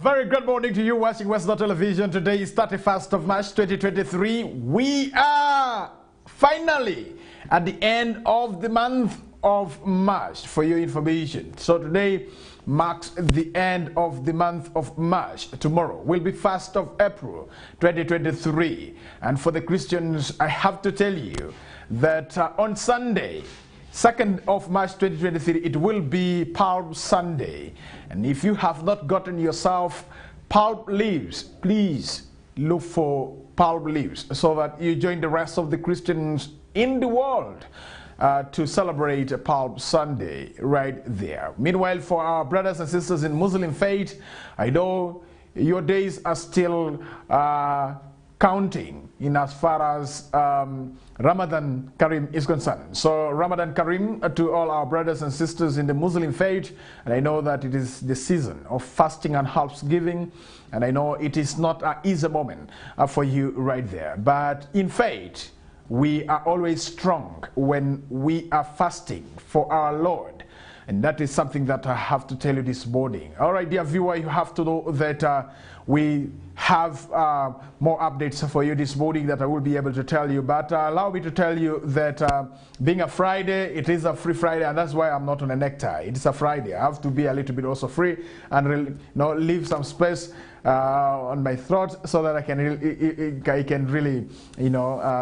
Very good morning to you watching Westnile Television. Today is 31st of March 2023. We are finally at the end of the month of March for your information. So today marks the end of the month of March. Tomorrow will be 1st of April 2023. And for the Christians, I have to tell you that on Sunday, 2nd of March 2023, it will be Palm Sunday. And if you have not gotten yourself palm leaves, please look for palm leaves so that you join the rest of the Christians in the world to celebrate Palm Sunday right there. Meanwhile, for our brothers and sisters in Muslim faith, I know your days are still counting in as far as Ramadan Karim is concerned. So Ramadan Karim to all our brothers and sisters in the Muslim faith, and I know that it is the season of fasting and almsgiving, and I know it is not an easy moment for you right there, but in faith we are always strong when we are fasting for our Lord. And that is something that I have to tell you this morning. All right, dear viewer, you have to know that we have more updates for you this morning that I will be able to tell you. But allow me to tell you that being a Friday, it is a free Friday, and that's why I'm not on a necktie. It's a Friday. I have to be a little bit also free and really, leave some space on my throat so that I can really,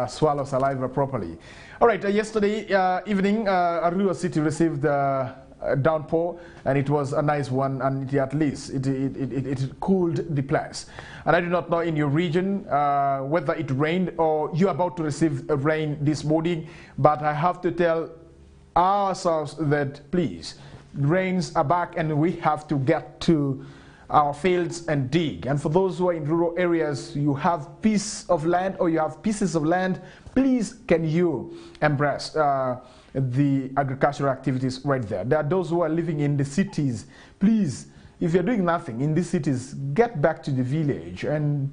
swallow saliva properly. All right, yesterday evening, Arua City received downpour, and it was a nice one, and at least it cooled the place. And I do not know in your region whether it rained or you're about to receive rain this morning, but I have to tell ourselves that please, rains are back and we have to get to our fields and dig. And for those who are in rural areas, you have piece of land or you have pieces of land, please can you embrace the agricultural activities right there. There are those who are living in the cities. Please, if you're doing nothing in these cities, get back to the village and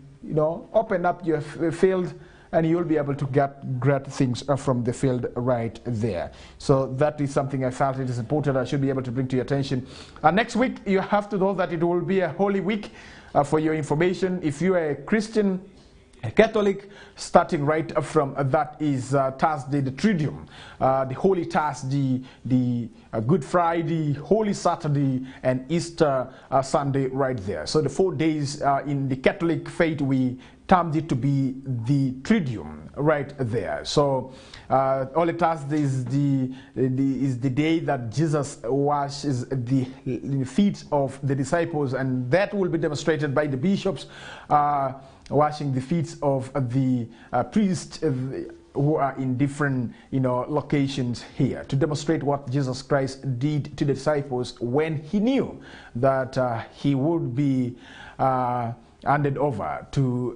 open up your field, and you'll be able to get great things from the field right there. So that is something I felt it is important I should be able to bring to your attention. Next week, you have to know that it will be a holy week. For your information, if you are a Christian, a Catholic, starting right from that is Thursday, the Triduum, the Holy Thursday, the Good Friday, Holy Saturday, and Easter Sunday right there. So the 4 days in the Catholic faith, we termed it to be the Triduum right there. So Holy Thursday is the day that Jesus washes the feet of the disciples, and that will be demonstrated by the bishops washing the feet of the priests who are in different locations here, to demonstrate what Jesus Christ did to the disciples when he knew that he would be handed over to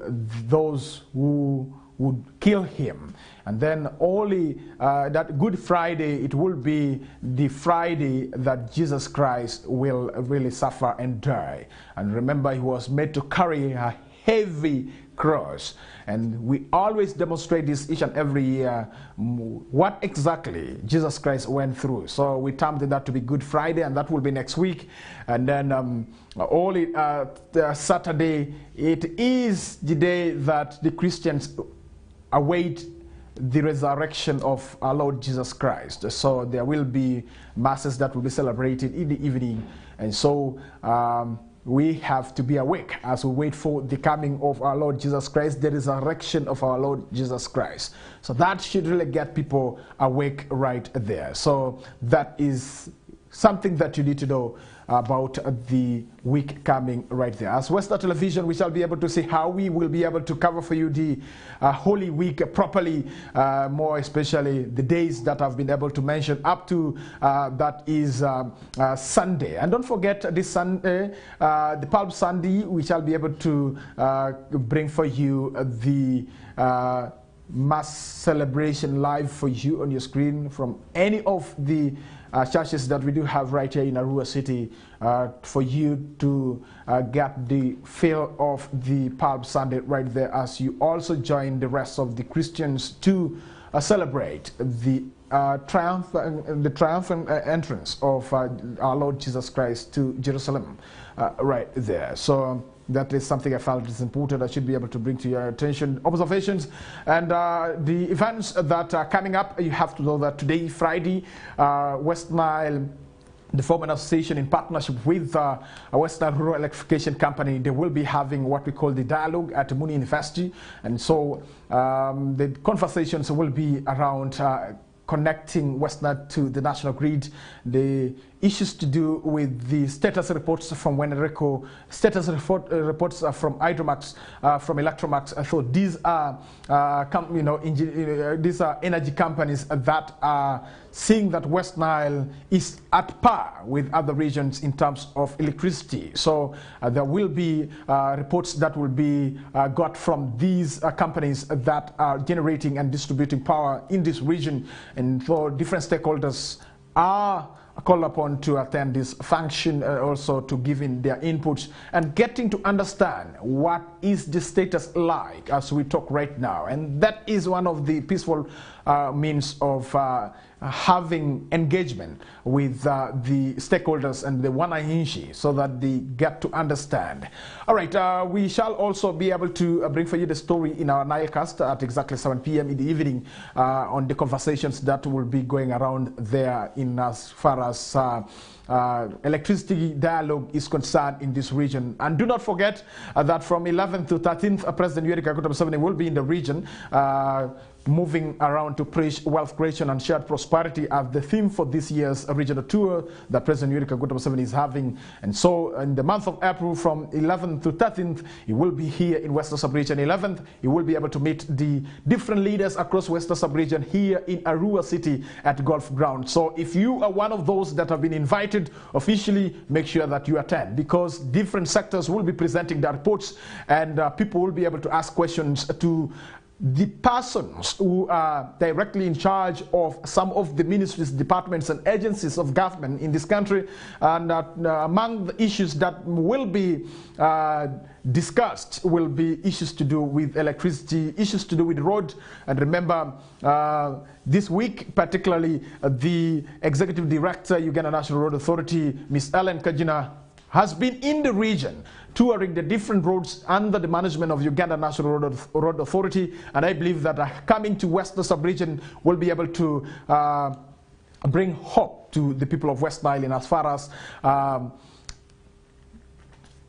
those who would kill him. And then only that Good Friday, it will be the Friday that Jesus Christ will really suffer and die. And remember, he was made to carry a heavy cross, and we always demonstrate this each and every year what exactly Jesus Christ went through. So we termed that to be Good Friday, and that will be next week. And then Saturday, it is the day that the Christians await the resurrection of our Lord Jesus Christ. So there will be masses that will be celebrated in the evening, and so we have to be awake as we wait for the coming of our Lord Jesus Christ, the resurrection of our Lord Jesus Christ. So that should really get people awake right there. So that is something that you need to know about the week coming right there. As Westnile Television, we shall be able to see how we will be able to cover for you the Holy Week properly, more especially the days that I've been able to mention up to that is Sunday. And don't forget this Sunday, the Palm Sunday, we shall be able to bring for you the mass celebration live for you on your screen from any of the churches that we do have right here in Arua City, for you to get the feel of the Palm Sunday right there, as you also join the rest of the Christians to celebrate the triumphant entrance of our Lord Jesus Christ to Jerusalem right there. So that is something I felt is important. I should be able to bring to your attention. Observations and the events that are coming up. You have to know that today, Friday, Westnile Development Association, in partnership with Westnile Rural Electrification Company, they will be having what we call the dialogue at Muni University. And so the conversations will be around connecting Westnile to the national grid, the issues to do with the status reports from Kokoliriko, status reports from Hydromax, from Electromax. So these are, these are energy companies that are seeing that Westnile is at par with other regions in terms of electricity. So there will be reports that will be got from these companies that are generating and distributing power in this region, and for different stakeholders are called upon to attend this function, also to give in their inputs and getting to understand what is the status like as we talk right now. And that is one of the peaceful means of having engagement with the stakeholders and the wananchi, so that they get to understand. All right, we shall also be able to bring for you the story in our Nilecast at exactly 7 p.m. in the evening on the conversations that will be going around there in as far as electricity dialogue is concerned in this region. And do not forget that from 11th to 13th, President Yoweri Kaguta Museveni will be in the region, moving around to preach wealth creation and shared prosperity as the theme for this year's regional tour that President Yoweri Kaguta Museveni is having. And so in the month of April, from 11th to 13th, he will be here in Western Sub-region. 11th, he will be able to meet the different leaders across Western Sub-region here in Arua City at Golf Ground. So if you are one of those that have been invited officially, make sure that you attend, because different sectors will be presenting their reports, and people will be able to ask questions to the persons who are directly in charge of some of the ministries, departments and agencies of government in this country. And among the issues that will be discussed will be issues to do with electricity, issues to do with road. And remember, this week particularly, the Executive Director, Uganda National Road Authority, Ms. Ellen Kajina, has been in the region touring the different roads under the management of Uganda National Road Authority, and I believe that coming to Western Sub-region will be able to bring hope to the people of Westnile in as far as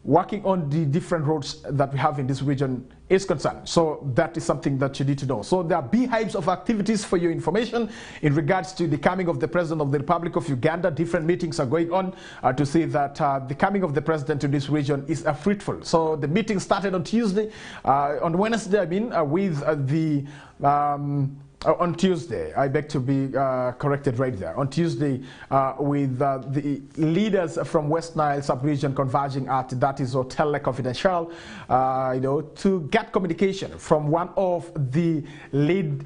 working on the different roads that we have in this region is concerned. So that is something that you need to know. So there are beehives of activities for your information in regards to the coming of the President of the Republic of Uganda. Different meetings are going on to see that the coming of the President to this region is fruitful. So the meeting started on Tuesday, on Wednesday, I mean, with the on Tuesday, I beg to be corrected right there. On Tuesday, with the leaders from Westnile sub-region converging at that is Hotel Le Confidential, to get communication from one of the lead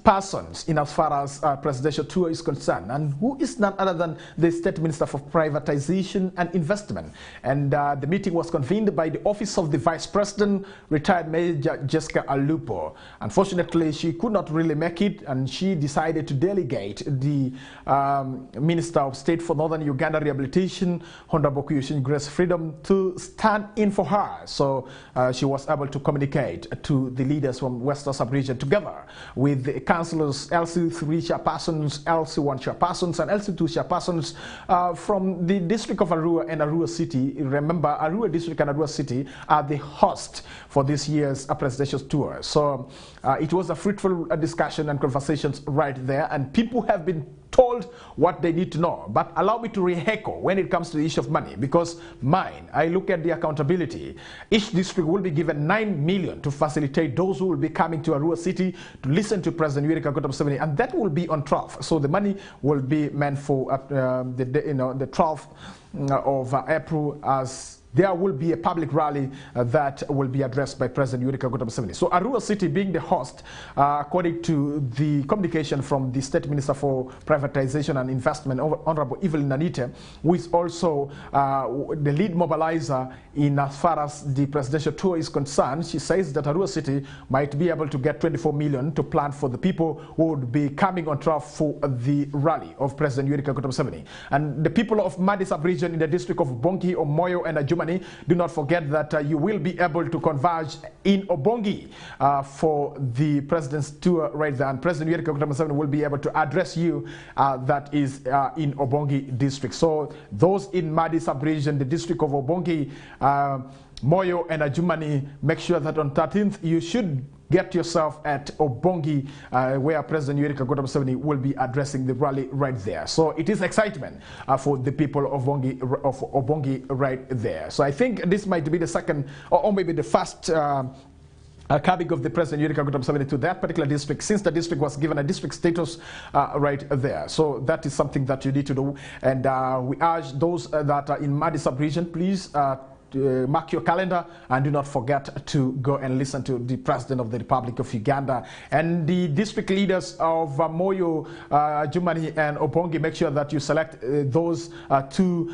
persons in as far as presidential tour is concerned, and who is none other than the State Minister for Privatization and Investment. And the meeting was convened by the Office of the Vice President, retired Major Jessica Alupo. Unfortunately, she could not really make it, and she decided to delegate the Minister of State for Northern Uganda Rehabilitation, Honorable Kuyushin Grace Freedom, to stand in for her. So she was able to communicate to the leaders from Western Sub-region together with the councillors, LC3 chairpersons, LC1 chairpersons, and LC2 chairpersons from the district of Arua and Arua City. Remember, Arua District and Arua City are the host for this year's presidential tour. So it was a fruitful discussion and conversations right there, and people have been told what they need to know. But allow me to re-echo when it comes to the issue of money, because I look at the accountability. Each district will be given 9 million to facilitate those who will be coming to Arua City to listen to President Yoweri Kaguta Museveni, and that will be on 12th. So the money will be meant for the 12th of April, as there will be a public rally that will be addressed by President Yoweri Kaguta Museveni. So Arua City being the host, according to the communication from the State Minister for Privatization and Investment, Honorable Evelyn Nanite, who is also the lead mobilizer in as far as the presidential tour is concerned, she says that Arua City might be able to get 24 million to plan for the people who would be coming on track for the rally of President Yoweri Kaguta Museveni. And the people of Madi sub-region in the district of Obongi, Omoyo and Ajumani, do not forget that you will be able to converge in Obongi for the president's tour right there. And President Yoweri Kaguta Museveni will be able to address you that is in Obongi district. So those in Madi sub-region, the district of Obongi, Moyo and Ajumani, make sure that on 13th you should get yourself at Obongi, where President Yoweri Kaguta Museveni will be addressing the rally right there. So it is excitement for the people of Obongi right there. So I think this might be the second or maybe the first coming of the President Yoweri Kaguta Museveni to that particular district, since the district was given a district status right there. So that is something that you need to do. And we urge those that are in Madi sub-region, please mark your calendar and do not forget to go and listen to the President of the Republic of Uganda. And the district leaders of Moyo, Jumani and Obongi, make sure that you select those two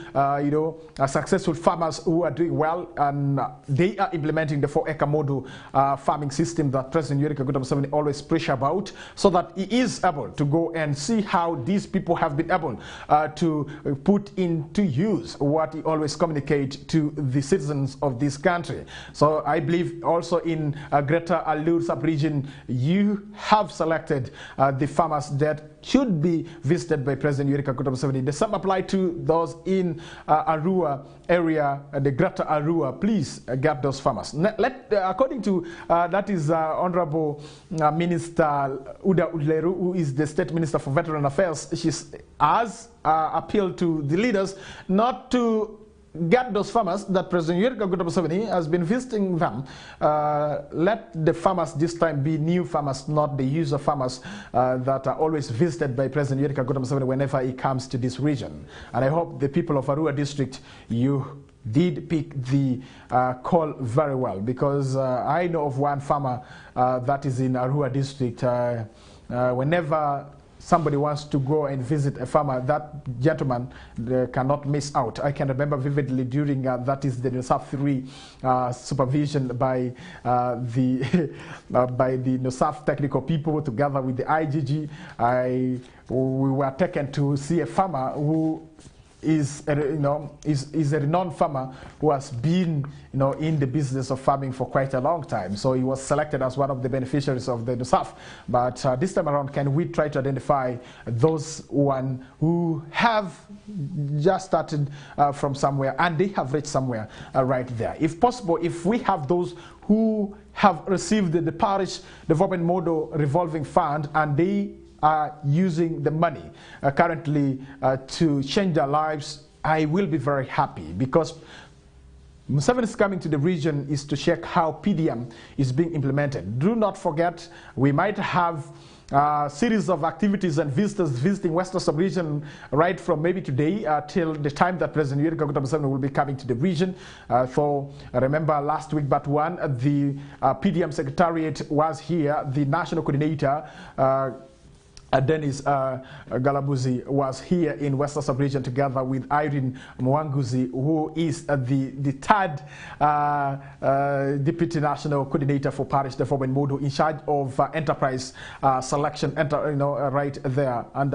successful farmers who are doing well, and they are implementing the 4-acre model farming system that President Yoweri Kaguta Museveni always preach about, so that he is able to go and see how these people have been able to put into use what he always communicates to the citizens of this country. So I believe also in Greater Alur sub-region, you have selected the farmers that should be visited by President Yoweri Kaguta Museveni. The same apply to those in Arua area, the Greater Arua. Please get those farmers. According to that is Honorable Minister Uda Uleru, who is the State Minister for Veteran Affairs. She has appealed to the leaders not to get those farmers that President Yoweri Kaguta Museveni has been visiting them. Let the farmers this time be new farmers, not the user farmers that are always visited by President Yoweri Kaguta Museveni whenever he comes to this region. And I hope the people of Arua district, you did pick the call very well, because I know of one farmer that is in Arua district. Whenever somebody wants to go and visit a farmer, that gentleman cannot miss out. I can remember vividly during that is the NOSAF 3 supervision by the NOSAF technical people together with the IGG. We were taken to see a farmer who is a renowned farmer who has been in the business of farming for quite a long time. So he was selected as one of the beneficiaries of the NOSAF. But this time around, can we try to identify those one who have just started from somewhere and they have reached somewhere right there? If possible, if we have those who have received the parish development model revolving fund and they are using the money currently to change their lives, I will be very happy, because Museveni is coming to the region is to check how PDM is being implemented. Do not forget, we might have a series of activities and visitors visiting Western sub-region right from maybe today till the time that President Yoweri Kaguta Museveni will be coming to the region. So remember last week but one, the PDM Secretariat was here, the national coordinator Denis Galabuzi was here in Western sub-region together with Irene Mwanguzi, who is the third Deputy National Coordinator for Parish Development Model in charge of enterprise selection, right there. And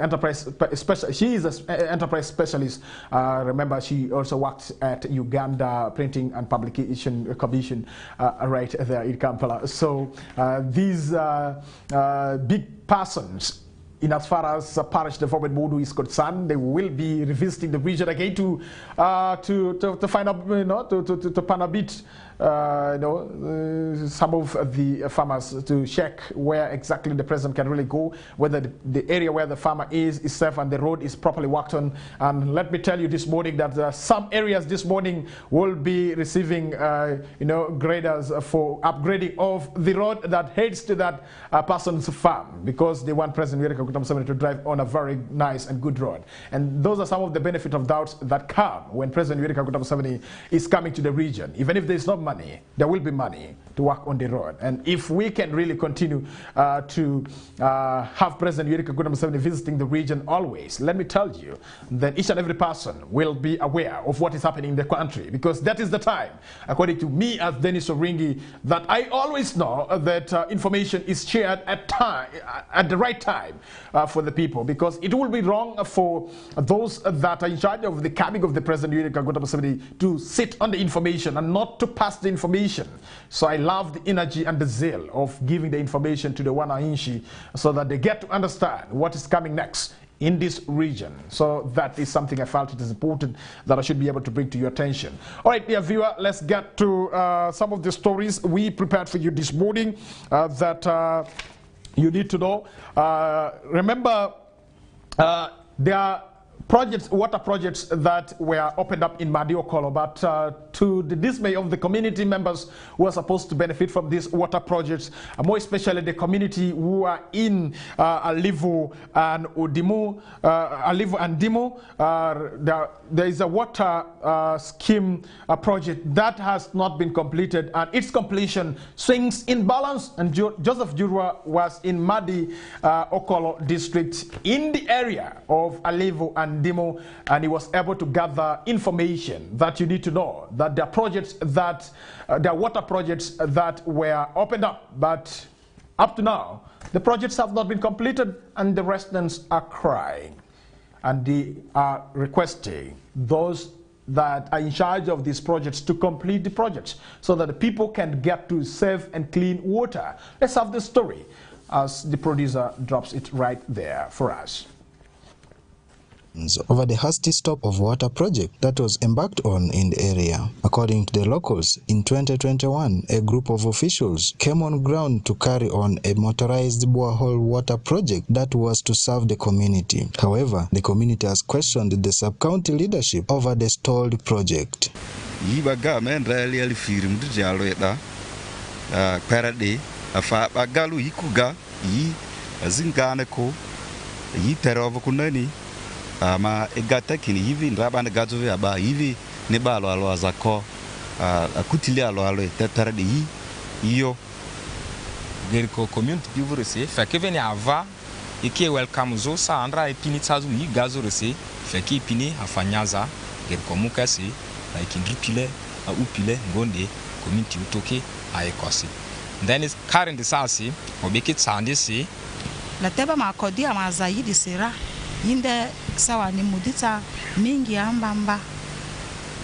enterprise special, she is an enterprise specialist. Remember, she also worked at Uganda Printing and Publication Commission right there in Kampala. So these big persons, in as far as parish development model is concerned, they will be revisiting the region again to find out, to pan a bit some of the farmers to check where exactly the president can really go, whether the area where the farmer is safe and the road is properly worked on. And let me tell you this morning that some areas this morning will be receiving graders for upgrading of the road that heads to that person's farm, because they want President Yoweri Kaguta Museveni to drive on a very nice and good road. And those are some of the benefit of doubts that come when President Yoweri Kaguta Museveni is coming to the region. Even if there's not money, there will be money to work on the road. And if we can really continue to have President Yoweri Kaguta Museveni visiting the region always, let me tell you that each and every person will be aware of what is happening in the country, because that is the time, according to me as Denis Oringi, that I always know that information is shared at the right time for the people, because it will be wrong for those that are in charge of the coming of the President Yoweri Kaguta Museveni to sit on the information and not to pass the information. So I love the energy and the zeal of giving the information to the Wananchi so that they get to understand what is coming next in this region. So that is something I felt it is important that I should be able to bring to your attention. All right, dear viewer, let's get to some of the stories we prepared for you this morning that you need to know. Remember, there are water projects that were opened up in Madi Okolo, but to the dismay of the community members who are supposed to benefit from these water projects, more especially the community who are in Alivu and Dimu, there is a water scheme project that has not been completed, and its completion swings in balance. And Joseph Jurwa was in Madi Okolo district in the area of Alivu and Dimu, and he was able to gather information that you need to know, that there are projects that there are water projects that were opened up, but up to now the projects have not been completed, and the residents are crying, and they are requesting those that are in charge of these projects to complete the projects so that the people can get to safe and clean water. Let's have the story as the producer drops it right there for us. Over the hasty stop of water project that was embarked on in the area. According to the locals, in 2021, a group of officials came on ground to carry on a motorized borehole water project that was to serve the community. However, the community has questioned the sub-county leadership over the stalled project. Ma egata kini hivi nraba na gazo vya ba hivi ne ba alo azako akutili alo tetara de iyo geriko community bi vorese fa ke veni ava e ke welcome zo sa andra e pini tsazu yi gazo rese fa ke pini afanyaza geriko mukasi a kindripile a upile ngonde community utoke a ekosi then is current sasi obeke tsande se la teba makodi amazaidi sera yinde sawa ni mudita mingi ambamba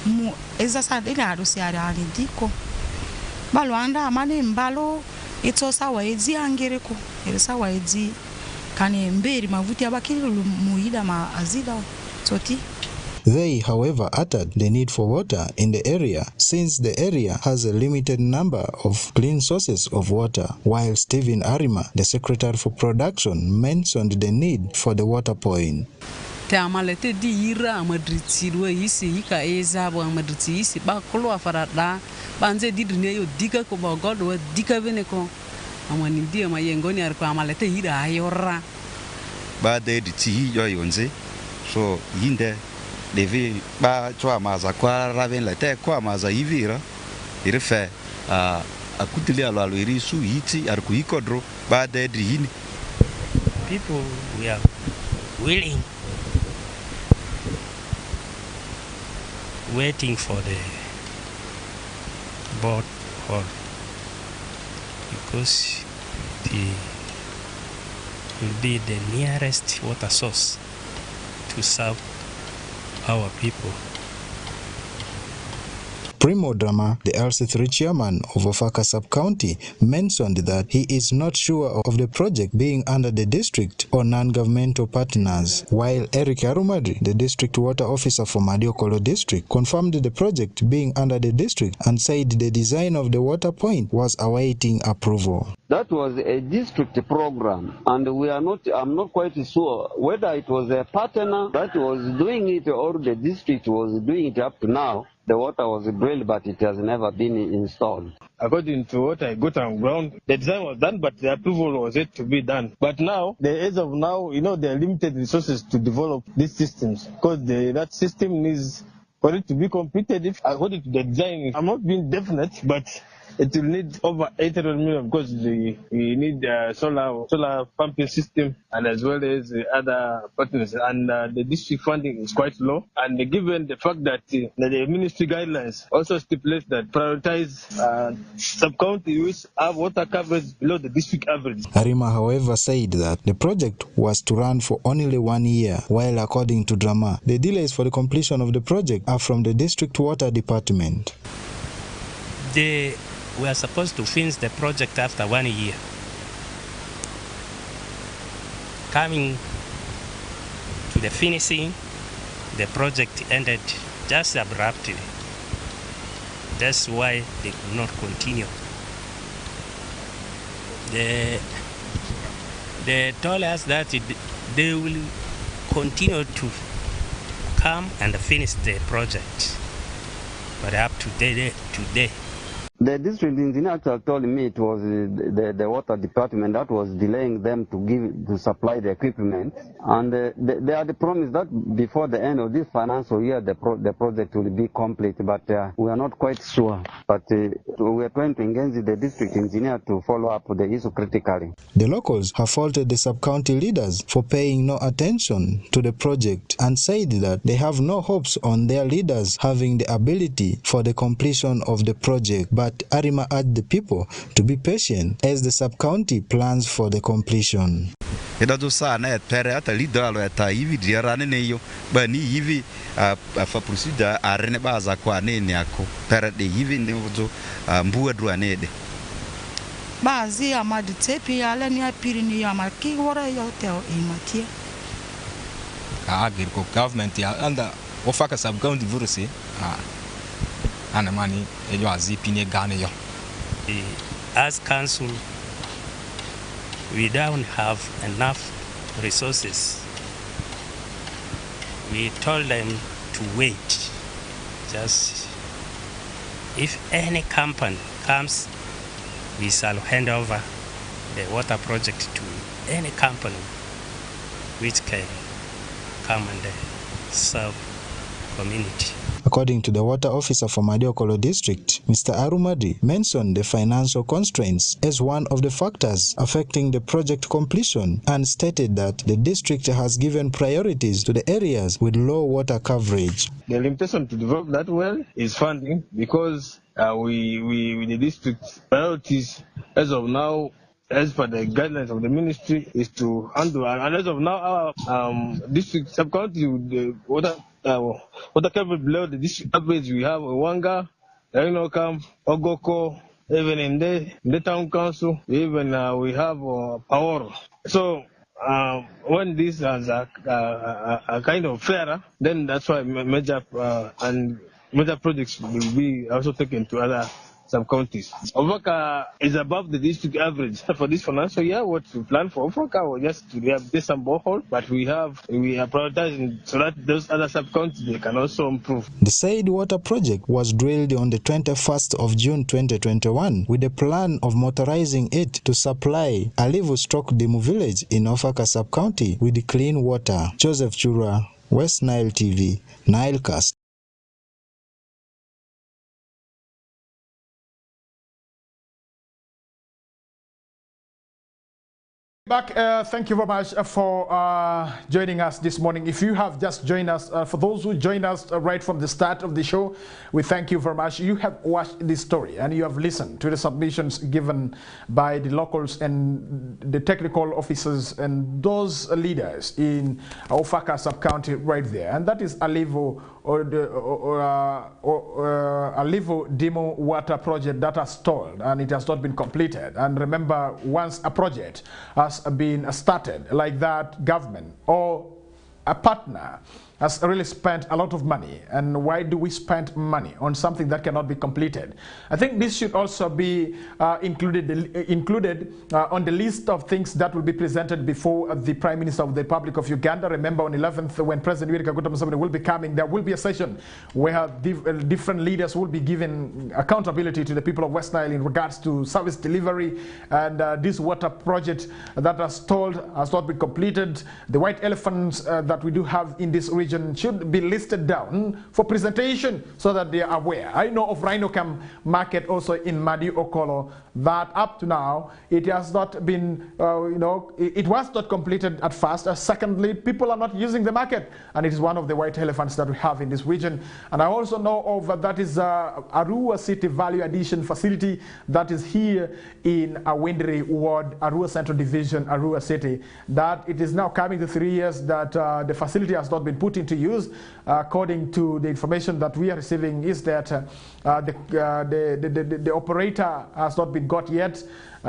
mu ezasa ina harusi ari diko balwanda amane mbalo ito sawa ezi angereko sawa ezi kane mberi mavuti abakiri muida ma azida toti. They, however, uttered the need for water in the area since the area has a limited number of clean sources of water, while Stephen Arima, the Secretary for Production, mentioned the need for the water point. Tamalete di ira amadriti ruwa yisi yika eza bo amadriti yisi ba kolo afarada banze di dunia yo dika ko ba god wa dika vene ko amani di ama yengoni ar ko amalete ira ayora ba de di yo yonze so yinde devi ba chwa maza kwa raven la te kwa maza ivira irefe akutili alo iri su yiti ar ku ikodro ba de yini. People we are willing, waiting for the board hall because it will be the nearest water source to serve our people. Primo Drama, the LC3 chairman of Ofaka Sub-County, mentioned that he is not sure of the project being under the district or non-governmental partners, while Eric Arumadri, the district water officer for Madiokolo district, confirmed the project being under the district and said the design of the water point was awaiting approval. That was a district program, and I'm not quite sure whether it was a partner that was doing it or the district was doing it up to now. The water was drilled, but it has never been installed. According to what I got on ground, the design was done, but the approval was yet to be done. But now, as of now, there are limited resources to develop these systems, because that system needs for it to be completed. If according to the design, I'm not being definite, but it will need over 800 million, because we need solar pumping system and as well as other partners. And the district funding is quite low. And given the fact that the ministry guidelines also stipulate that prioritize sub-county which have water coverage below the district average. Arima, however, said that the project was to run for only 1 year, while according to Drama, the delays for the completion of the project are from the district water department. They were supposed to finish the project after 1 year. Coming to the finishing, the project ended just abruptly. That's why they could not continue. They told us that they will continue to come and finish the project. But up to today, the district engineer told me it was the water department that was delaying them to supply the equipment, and they had promised that before the end of this financial year the project will be complete, but we are not quite sure. But we are trying to engage the district engineer to follow up the issue critically. The locals have faulted the sub-county leaders for paying no attention to the project and said that they have no hopes on their leaders having the ability for the completion of the project. But Arima urged the people to be patient as the sub-county plans for the completion. Bazi ya maditepi yale ni apirini ya marki wora yote o imatie. Agirko government ya anda Ofaka sub-county vurusi ana mani ejo azipine gane yo. As council, we don't have enough resources. We told them to wait. Just if any company comes, we shall hand over the water project to any company which can come and serve community. According to the water officer for Madiokolo district, Mr. Arumadi mentioned the financial constraints as one of the factors affecting the project completion and stated that the district has given priorities to the areas with low water coverage. The limitation to develop that well is funding, because the district priorities as of now, as per the guidelines of the ministry, is to handle, and as of now our district sub-county with the water coverage below the district average. We have Wanga, Camp, Ogoko, even in the town council, even we have Power. So when this is a kind of fairer, then that's why major projects will be also taken to other sub-counties. Ofaka is above the district average. For this financial year, what we plan for Ofaka was just to have some borehole, but we are prioritizing so that those other sub-counties, they can also improve. The said water project was drilled on the 21st of June 2021 with a plan of motorizing it to supply Alivu-Demu village in Ofaka sub-county with clean water. Joseph Chura, Westnile TV, Nilecast. Back, thank you very much for joining us this morning. If you have just joined us, for those who joined us right from the start of the show, we thank you very much. You have watched this story and you have listened to the submissions given by the locals and the technical officers and those leaders in Ofaka sub-county right there. And that is Alivo Alivo Demo water project that has stalled and it has not been completed. And remember, once a project has been started like that, government or a partner has really spent a lot of money. And why do we spend money on something that cannot be completed? I think this should also be included on the list of things that will be presented before the Prime Minister of the Republic of Uganda. Remember, on 11th, when President Yoweri Kaguta Museveni will be coming, there will be a session where different leaders will be given accountability to the people of Westnile in regards to service delivery. And this water project that has stalled has not been completed. The white elephants that we do have in this region should be listed down for presentation so that they are aware. I know of Rhinocam market also in Madi Okolo that up to now it has not been, it was not completed at first. Secondly, people are not using the market, and it is one of the white elephants that we have in this region. And I also know of that is Arua City Value Addition Facility that is here in Awindri Ward, Arua Central Division, Arua City, that it is now coming to 3 years that the facility has not been put into use. According to the information that we are receiving is that the operator has not been got yet.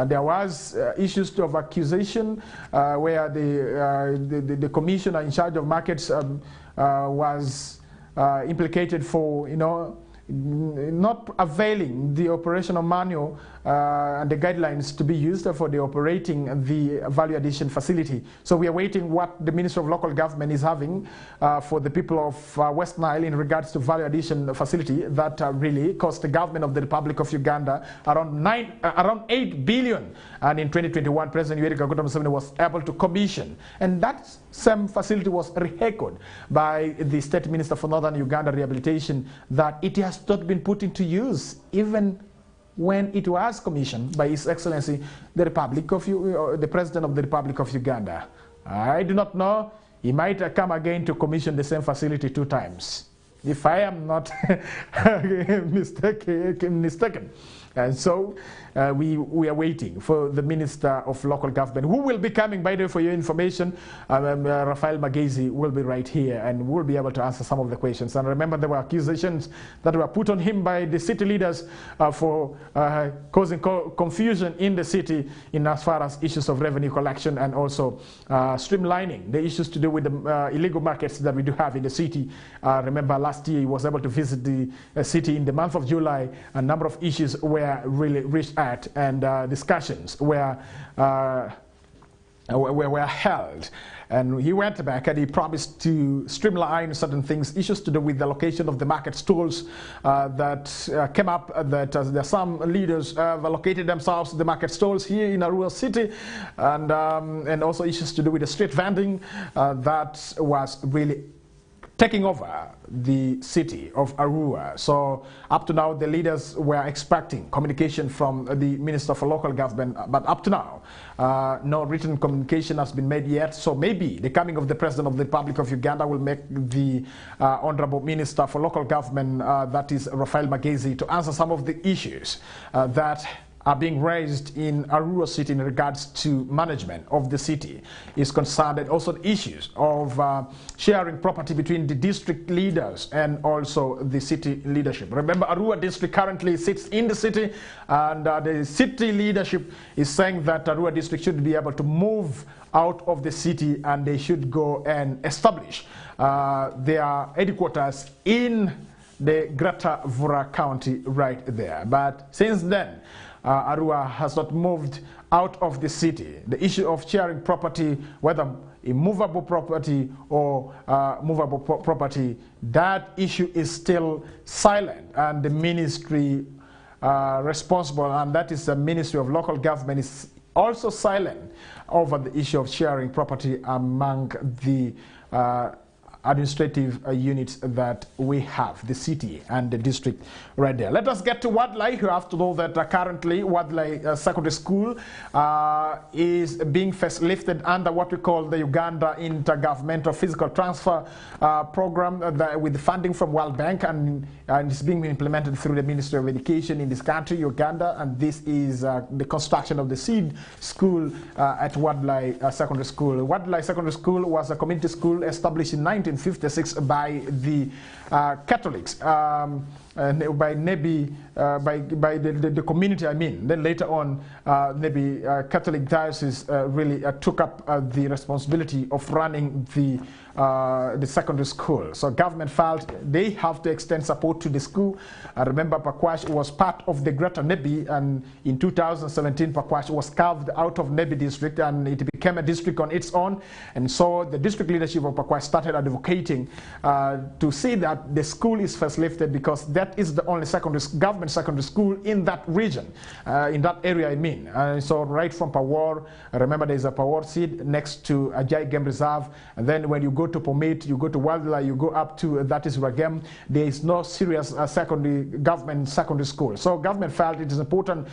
There was issues of accusation where the commissioner in charge of markets was implicated for, not availing the operational manual and the guidelines to be used for the operating the value addition facility. So we are waiting what the Minister of Local Government is having for the people of Westnile in regards to value addition facility that really cost the government of the Republic of Uganda around 8 billion. And in 2021, President Yoweri Kaguta Museveni was able to commission. And that same facility was re-echoed by the State Minister for Northern Uganda Rehabilitation that it has not been put into use even when it was commissioned by His Excellency the President of the Republic of Uganda. I do not know. He might come again to commission the same facility 2 times, if I am not mistaken. And so we are waiting for the Minister of Local Government, who will be coming, by the way, for your information. Raphael Magezi will be right here and will be able to answer some of the questions. And remember, there were accusations that were put on him by the city leaders for causing confusion in the city in as far as issues of revenue collection and also streamlining the issues to do with the illegal markets that we do have in the city. Remember, last year he was able to visit the city in the month of July. A number of issues were really reached at, and discussions were held. And he went back and he promised to streamline certain things, issues to do with the location of the market stalls that came up, that there are some leaders have allocated themselves to the market stalls here in Arua City, and also issues to do with the street vending that was really taking over the city of Arua. So up to now, the leaders were expecting communication from the Minister for Local Government, but up to now, no written communication has been made yet. So maybe the coming of the President of the Republic of Uganda will make the Honorable Minister for Local Government, that is Raphael Magezi, to answer some of the issues that are being raised in Arua City in regards to management of the city is concerned, and also the issues of sharing property between the district leaders and also the city leadership. Remember, Arua district currently sits in the city, and the city leadership is saying that Arua district should be able to move out of the city and they should go and establish their headquarters in the Greater Vura County right there. But since then, Arua has not moved out of the city. The issue of sharing property, whether immovable property or movable property, that issue is still silent. And the ministry responsible, and that is the Ministry of Local Government, is also silent over the issue of sharing property among the administrative units that we have, the city and the district right there. Let us get to Wadlai. You have to know that currently Wadlai Secondary School is being facelifted under what we call the Uganda Intergovernmental Physical Transfer Program with funding from World Bank, and it's being implemented through the Ministry of Education in this country, Uganda, and this is the construction of the seed school at Wadlai Secondary School. Westnile Secondary School was a community school established in 1956 by the Catholics, by the community, I mean. Then later on, maybe Catholic diocese really took up the responsibility of running the secondary school. So government felt they have to extend support to the school. I remember Pakwash was part of the Greater Nebi, and in 2017 Pakwash was carved out of Nebi district and it became a district on its own. And so the district leadership of Pakwash started advocating to see that the school is first lifted, because that is the only government secondary school in that region, in that area, I mean. So right from Pawar, remember there is a Pawar seed next to Ajay Game Reserve, and then when you go to Pomit, you go to Waldla, you go up to that is Ragem, there is no serious government secondary school. So government felt it is important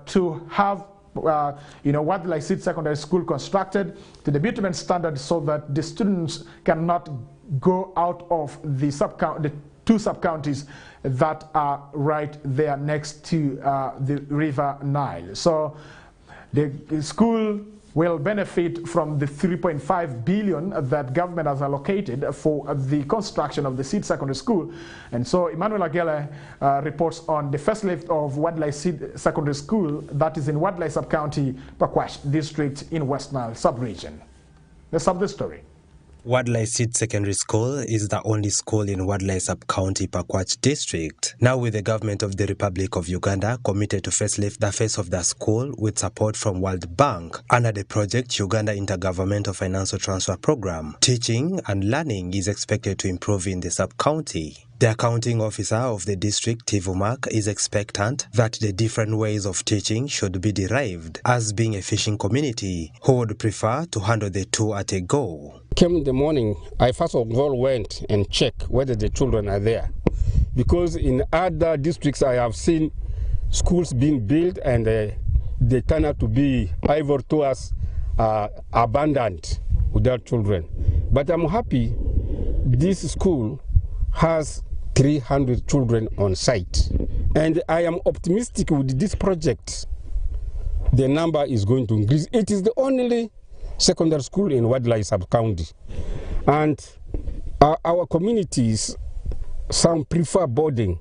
to have Wadlai Seed Secondary School constructed to the bitumen standard, so that the students cannot go out of the two sub-counties that are right there next to the River Nile. So the school will benefit from the 3.5 billion that government has allocated for the construction of the Seed Secondary School. And so Emmanuel Agele reports on the first lift of Wadlai Seed Secondary School that is in Wadlai Sub-County, Pakwash District in West Nile Sub-Region. Let's have the story. Wadlai Seed Secondary School is the only school in Wadlai Sub-County, Pakwach District. Now with the government of the Republic of Uganda committed to facelift the face of the school with support from World Bank under the project Uganda Intergovernmental Financial Transfer Program, teaching and learning is expected to improve in the sub-county. The accounting officer of the district, Tivumak, is expectant that the different ways of teaching should be derived, as being a fishing community who would prefer to handle the two at a go. Came in the morning, I first of all went and checked whether the children are there. Because in other districts I have seen schools being built and they turn out to be either to us abandoned without children. But I'm happy this school has 300 children on site. And I am optimistic with this project. The number is going to increase. It is the only secondary school in Wadlai Sub-County. And our communities, some prefer boarding.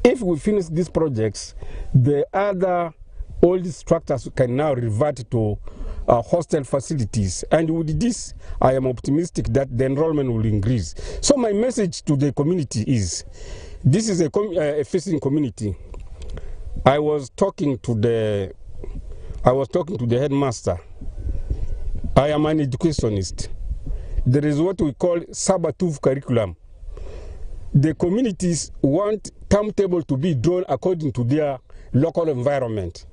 If we finish these projects, the other old structures can now revert to hostel facilities. And with this, I am optimistic that the enrollment will increase. So my message to the community is, this is a fishing community. I was talking to the headmaster. I am an educationist. There is what we call Sabatuv curriculum. The communities want timetable to be drawn according to their local environment.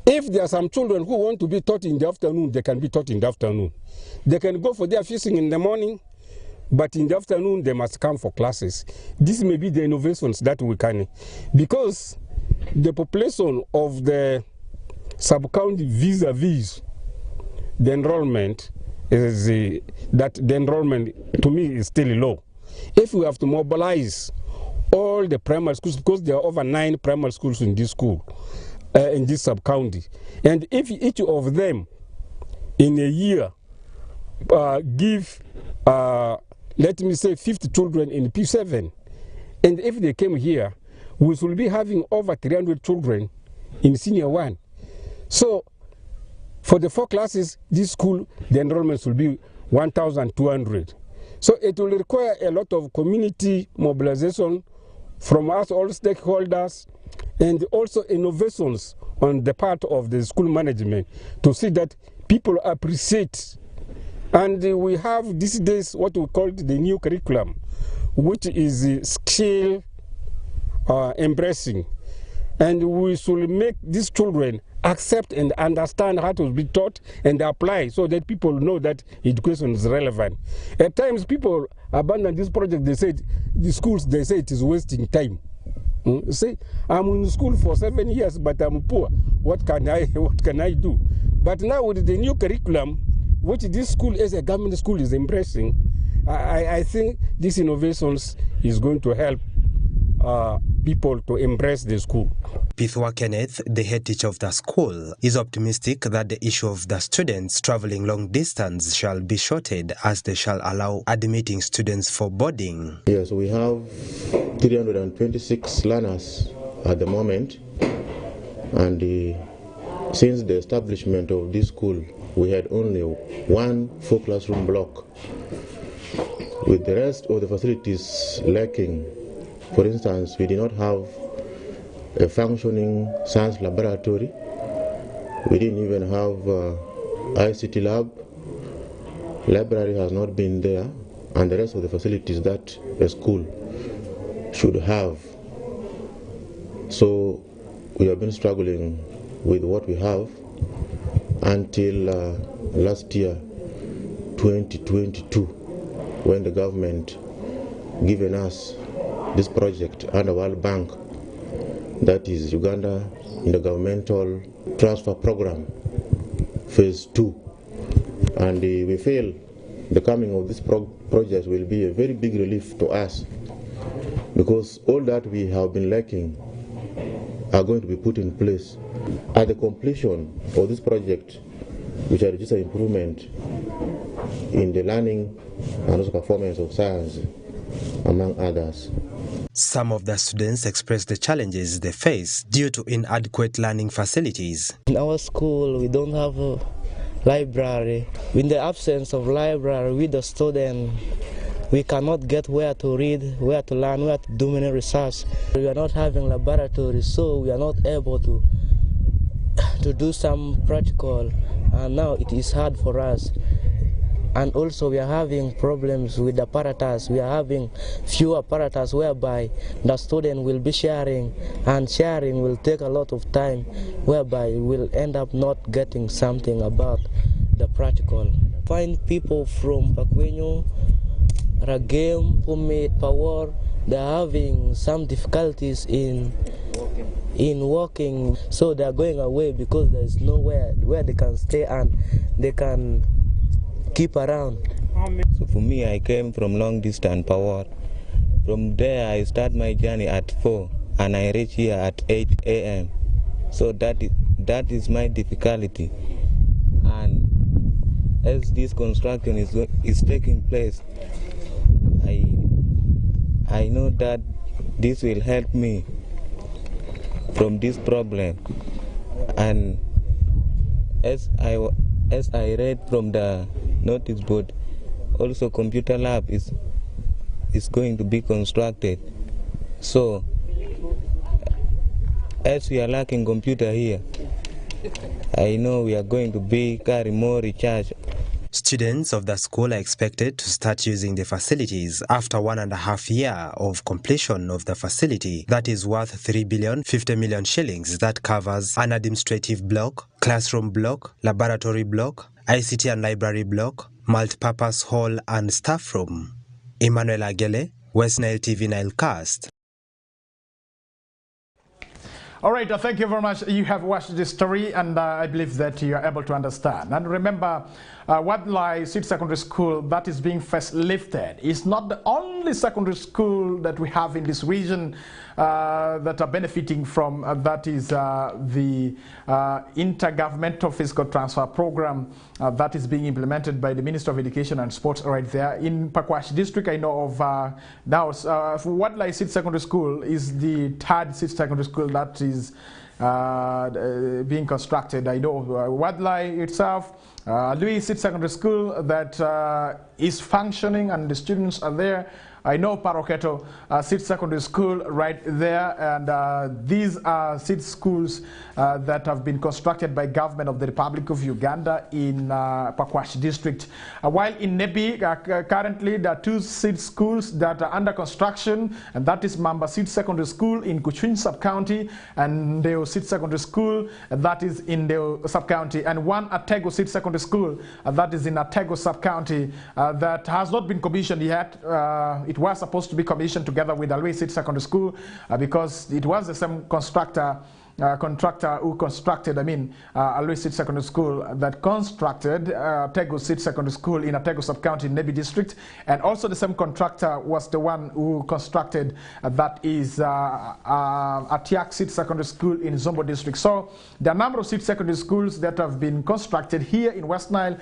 If there are some children who want to be taught in the afternoon, they can be taught in the afternoon. They can go for their fishing in the morning, but in the afternoon they must come for classes. This may be the innovations that we can, because the population of the sub-county vis-a-vis the enrollment is that the enrollment to me is still low. If we have to mobilize all the primary schools, because there are over 9 primary schools in this school, in this sub-county, and if each of them in a year give, let me say, 50 children in P7, and if they came here, we should be having over 300 children in senior 1. So for the 4 classes, this school, the enrollments will be 1,200. So it will require a lot of community mobilization from us, all stakeholders, and also innovations on the part of the school management to see that people appreciate. And we have these days what we call the new curriculum, which is skill embracing. And we should make these children accept and understand how to be taught and apply so that people know that education is relevant. At times people abandon this project. They said the schools, they say it is wasting time. Say, I'm in school for 7 years, but I'm poor. What can I do? But now with the new curriculum, which this school as a government school is embracing, I think these innovations is going to help people to embrace the school. Pithwa Kenneth, the head teacher of the school, is optimistic that the issue of the students traveling long distance shall be shortened as they shall allow admitting students for boarding. Yes, we have 326 learners at the moment, and since the establishment of this school, we had only one 4-classroom block, with the rest of the facilities lacking. For instance, we did not have a functioning science laboratory. We didn't even have ICT lab. Library has not been there, and the rest of the facilities that a school should have. So we have been struggling with what we have until last year, 2022, when the government given us this project under World Bank, that is Uganda Intergovernmental Transfer Program, Phase 2. And we feel the coming of this project will be a very big relief to us, because all that we have been lacking are going to be put in place. At the completion of this project, which will register improvement in the learning and also performance of science, among others. Some of the students expressed the challenges they face due to inadequate learning facilities. In our school, we don't have a library. In the absence of library, with the student, we cannot get where to read, where to learn, where to do many research. We are not having laboratories, so we are not able to do some practical, and now it is hard for us. And also we are having problems with apparatus. We are having few apparatus whereby the student will be sharing, and sharing will take a lot of time, whereby we will end up not getting something about the practical. Find people from Pakwenyo, Ragem, Pumit, Pawar, they are having some difficulties in walking, so they are going away because there is nowhere where they can stay and they can keep around. So for me, I came from long distance power. From there, I start my journey at 4 and I reach here at 8 a.m. So that is my difficulty. And as this construction is taking place, I know that this will help me from this problem. And as I read from the notice board, also computer lab is going to be constructed. So as we are lacking computer here, I know we are going to carry more recharge. Students of the school are expected to start using the facilities after 1.5 years of completion of the facility that is worth 3,050 million shillings, that covers an administrative block, classroom block, laboratory block, ICT and library block, multipurpose hall and staff room. Emmanuel Agele, Westnile TV Nilecast. All right, thank you very much. You have watched this story, and I believe that you are able to understand. And remember, Westnile City Secondary School that is being first lifted is not the only secondary school that we have in this region that are benefiting from that is the Intergovernmental Fiscal Transfer Program that is being implemented by the Minister of Education and Sports right there in Pakwach District. I know of now Westnile City Secondary School is the third city secondary school that is being constructed. I know of Westnile itself, Louis City Secondary School that is functioning and the students are there. I know Paroketo Seed Secondary School right there, and these are seed schools that have been constructed by government of the Republic of Uganda in Pakwach district. While in Nebi, currently there are 2 seed schools that are under construction, and that is Mamba Seed Secondary School in Kuchwin sub-county, and Deo Seed Secondary School that is in Deo sub-county, and 1 Atego Seed Secondary School that is in Atego sub-county that has not been commissioned yet. It was supposed to be commissioned together with Alwe Seed Secondary School because it was the same contractor who constructed, Alwe Seed Secondary School that constructed Atego Seed Secondary School in Atego sub-county in Nebi district, and also the same contractor was the one who constructed that is Atiak Seed Secondary School in Zombo district. So there are a number of seed secondary schools that have been constructed here in West Nile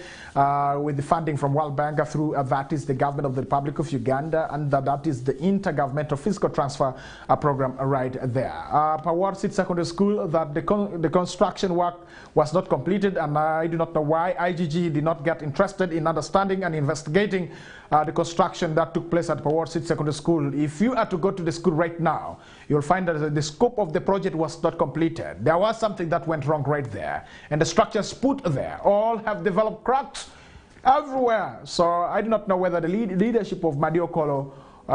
with the funding from World Bank through that is the government of the Republic of Uganda, and that is the Intergovernmental Fiscal Transfer Program right there. Pawar Seed Secondary School, that the construction work was not completed, and I do not know why IGG did not get interested in understanding and investigating the construction that took place at Pawar Seed Secondary School. If you are to go to the school right now, you'll find that the scope of the project was not completed. There was something that went wrong right there, and the structures put there all have developed cracks everywhere. So I do not know whether the leadership of Madiokolo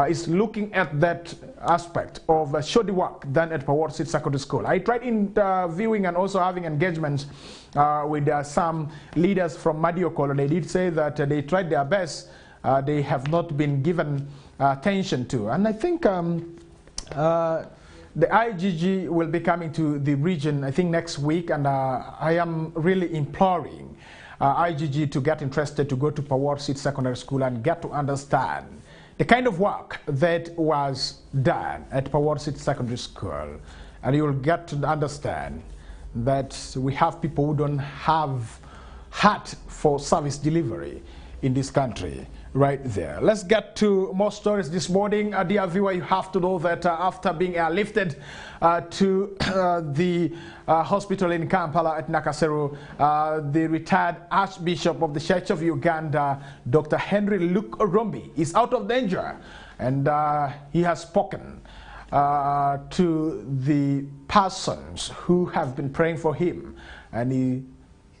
is looking at that aspect of shoddy work done at Pawar Seed Secondary School. I tried interviewing and also having engagements with some leaders from Madiokolo. They did say that they tried their best. They have not been given attention to. And I think the IGG will be coming to the region, I think, next week. And I am really imploring IGG to get interested to go to Pawar Seed Secondary School and get to understand the kind of work that was done at Pawar Seed Secondary School, and you will get to understand that we have people who don't have heart for service delivery in this country right there. Let's get to more stories this morning. Dear viewer, you have to know that after being airlifted to the hospital in Kampala at Nakasero, the retired Archbishop of the Church of Uganda, Dr. Henry Luke Orombi, is out of danger, and he has spoken to the persons who have been praying for him, and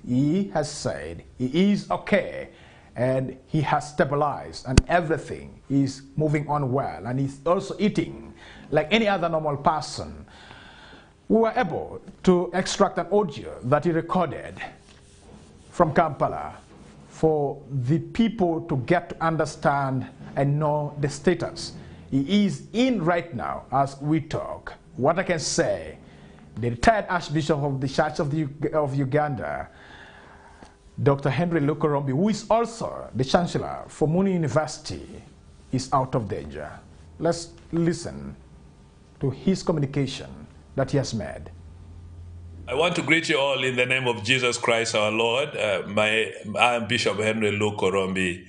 he has said he is okay, and he has stabilized, and everything is moving on well, and he's also eating like any other normal person. We were able to extract an audio that he recorded from Kampala for the people to get to understand and know the status he is in right now as we talk. What I can say, the retired Archbishop of the Church of Uganda, Dr. Henry Luke Orombi, who is also the Chancellor for Muni University, is out of danger. Let's listen to his communication that he has made. I want to greet you all in the name of Jesus Christ our Lord. I am Bishop Henry Luke Orombi.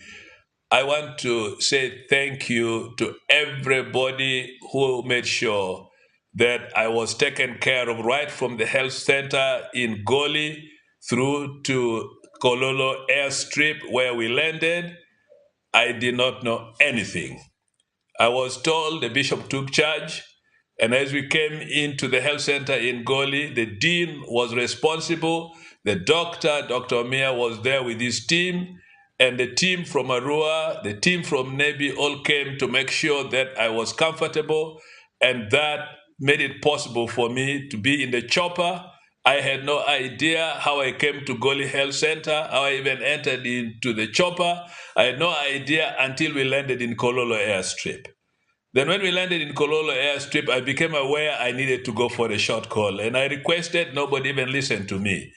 I want to say thank you to everybody who made sure that I was taken care of right from the health center in Goli through to Kololo airstrip where we landed. I did not know anything. I was told the bishop took charge, and as we came into the health center in Goli, the dean was responsible. The doctor, Dr. Omia, was there with his team, and the team from Arua, the team from Nebi all came to make sure that I was comfortable, and that made it possible for me to be in the chopper. I had no idea how I came to Goli Health Center, how I even entered into the chopper. I had no idea until we landed in Kololo airstrip. Then when we landed in Kololo airstrip, I became aware I needed to go for a short call, and I requested, nobody even listened to me.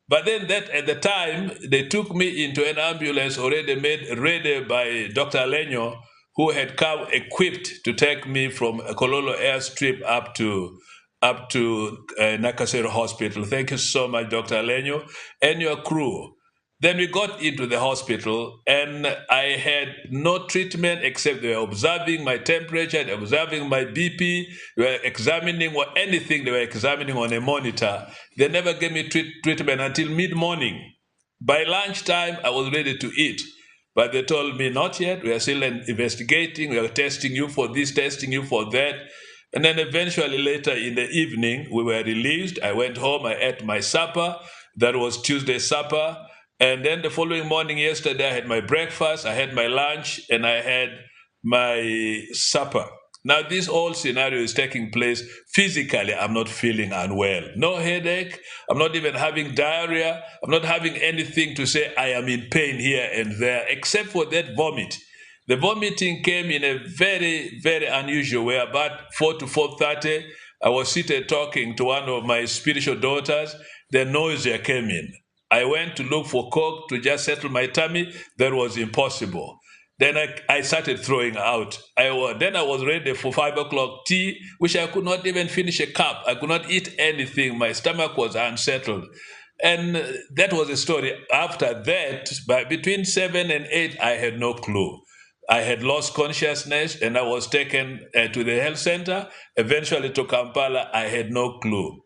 But then that at the time, they took me into an ambulance already made ready by Dr. Lenyo, who had come equipped to take me from Kololo airstrip up to Nakasero Hospital. Thank you so much, Dr. Lenyo, and your crew. Then we got into the hospital, and I had no treatment except they were observing my temperature, they were observing my BP, they were examining anything they were examining on a monitor. They never gave me treatment until mid-morning. By lunchtime, I was ready to eat. But they told me, not yet, we are still investigating, we are testing you for this, testing you for that. And then eventually later in the evening, we were released. I went home, I ate my supper. That was Tuesday supper. And then the following morning, yesterday, I had my breakfast, I had my lunch, and I had my supper. Now, this whole scenario is taking place physically. I'm not feeling unwell. No headache. I'm not even having diarrhea. I'm not having anything to say I am in pain here and there, except for that vomit. The vomiting came in a very, very unusual way. About 4 to 4:30, I was seated talking to one of my spiritual daughters. The nausea came in. I went to look for Coke to just settle my tummy. That was impossible. Then I started throwing out. Then I was ready for 5 o'clock tea, which I could not even finish a cup. I could not eat anything. My stomach was unsettled. And that was the story. After that, between 7 and 8, I had no clue. I had lost consciousness and I was taken to the health center, eventually to Kampala. I had no clue.